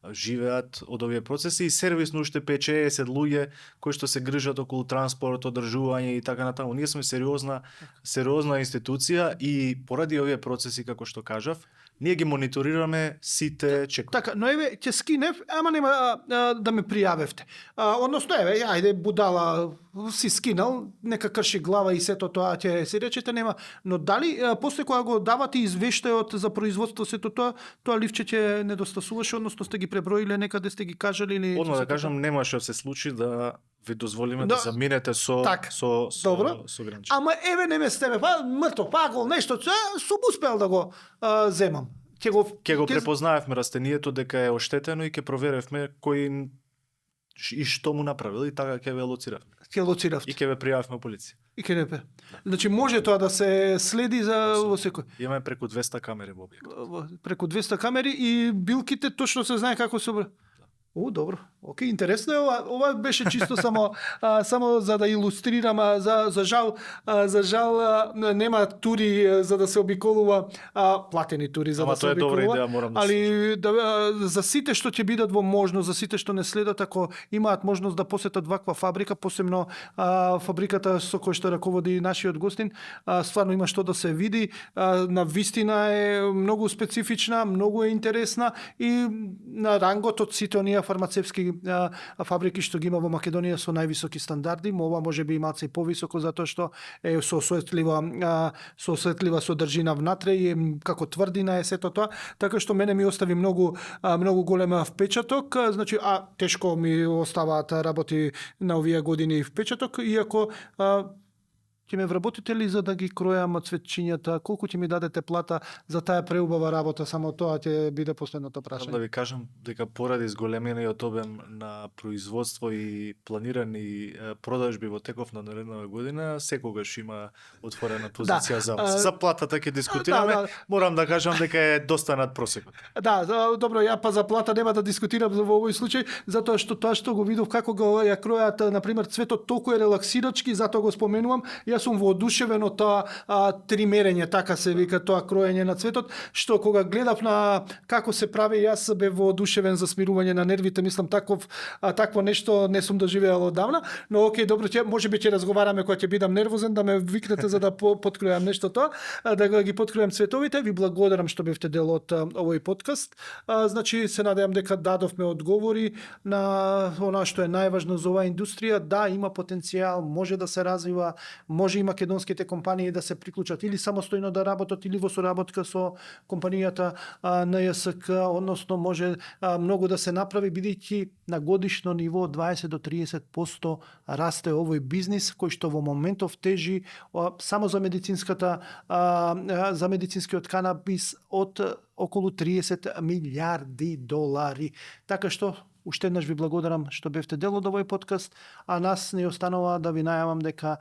живеат од овие процеси и сервисно уште 5-60 луѓе кои што се грижат околу транспорт, одржување и така натаму. Ние сме сериозна институција и поради овие процеси како што кажав, ние ги мониторираме сите чекови. Така, но еве ќе скинев, ама нема да ме пријавевте. Односно еве, ајде будала си скинал, нека крши глава и сето тоа ќе си речете нема, но дали после кога го давате извештајот за производство сето тоа ливче ќе недостасуваше, односно сте ги преброиле некаде сте ги кажали или Одма да сето тоа? кажам, немаше да се случи да ви дозволиме да Да. заминете со Так, со добро. со гранче. Ама еве не ме стеме, мртво, пагол, нешто, сум успел да го земам. Ќе го препознаевме растението дека е оштетено и ќе проверевме кој и што му направил и така ќе ве лоциравме. Ќе лоциравте. И ќе ве пријавивме полиција. И ке не пе. Значи може тоа да се следи за во секој. Имаме преку 200 камери во објектот. Преку 200 камери и билките точно се знае како се добро. Океј, интересно е ова беше чисто само за да илустрирам, за жал нема тури за да се обиколува, платени тури за Ама да се тоа е добра обиколува. идеја, морам да Али за сите што ќе бидат во можност, за сите што не следат, ако имаат можност да посетат ваква фабрика, посебно фабриката со која што раководи нашиот гостин, стварно има што да се види. На вистина е многу специфична, многу е интересна и на рангот од сите оние фармацевски фабрики што ги има во Македонија со највисоки стандарди, ова може би имаат се и повисоко затоа што е со осветлива содржина внатре и како тврдина е сето тоа, така што мене ми остави многу голем впечаток, значи тешко ми оставаат работи на овие години впечаток, иако ќе ме вработите ли за да ги кројам цветчињата, колку ќе ми дадете плата за таа преубава работа, само тоа ќе биде последното Сам прашање. да ви кажам дека поради зголемениот обем на производство и планирани продажби во теков на наредната година, секогаш има отворена позиција за вас. За платата ќе дискутираме. Да. Морам да кажам дека е доста над просекот. Да, добро, ја па за плата нема да дискутирам во овој случај, затоа што тоа што го видов како го ја кројат, на пример, цветот толку е релаксирачки, затоа го споменувам. Јас сум воодушевен од тоа тримерење, така се вика тоа кроење на цветот, што кога гледав на како се прави, јас бев воодушевен за смирување на нервите, мислам такво нешто не сум доживеал одавна, но окей, добро, можеби ќе разговараме кога ќе бидам нервозен да ме викнете за да поткројам нешто тоа, да ги поткројам цветовите. Ви благодарам што бевте дел од овој подкаст. Значи се надевам дека дадовме одговори на она што е најважно за оваа индустрија. Да, има потенцијал, може да се развива, може и македонските компании да се приклучат или самостојно да работат или во соработка со компанијата НСК, односно може многу да се направи бидејќи на годишно ниво 20 до 30% расте овој бизнис кој што во моментов тежи само за медицинскиот канабис од околу 30 милиарди долари. Така што уште еднаш ви благодарам што бевте дел од овој подкаст, а нас не останува да ви најавам дека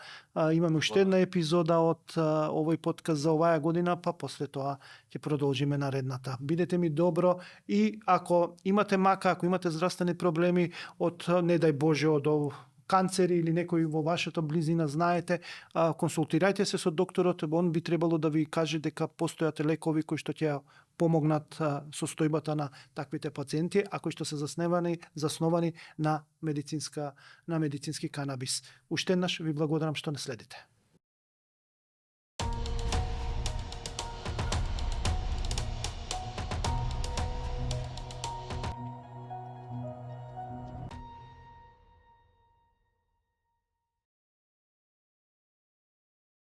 имаме уште една епизода од овој подкаст за оваа година, па после тоа ќе продолжиме наредната. Бидете ми добро и ако имате мака, ако имате здравствени проблеми од, не дај Боже, од канцери или некој во вашата близина, знаете, консултирајте се со докторот, он би требало да ви каже дека постојат лекови кои што ќе помогнат состојбата на таквите пациенти, а кои што се засновани на медицински канабис. Уште еднаш ви благодарам што не следите.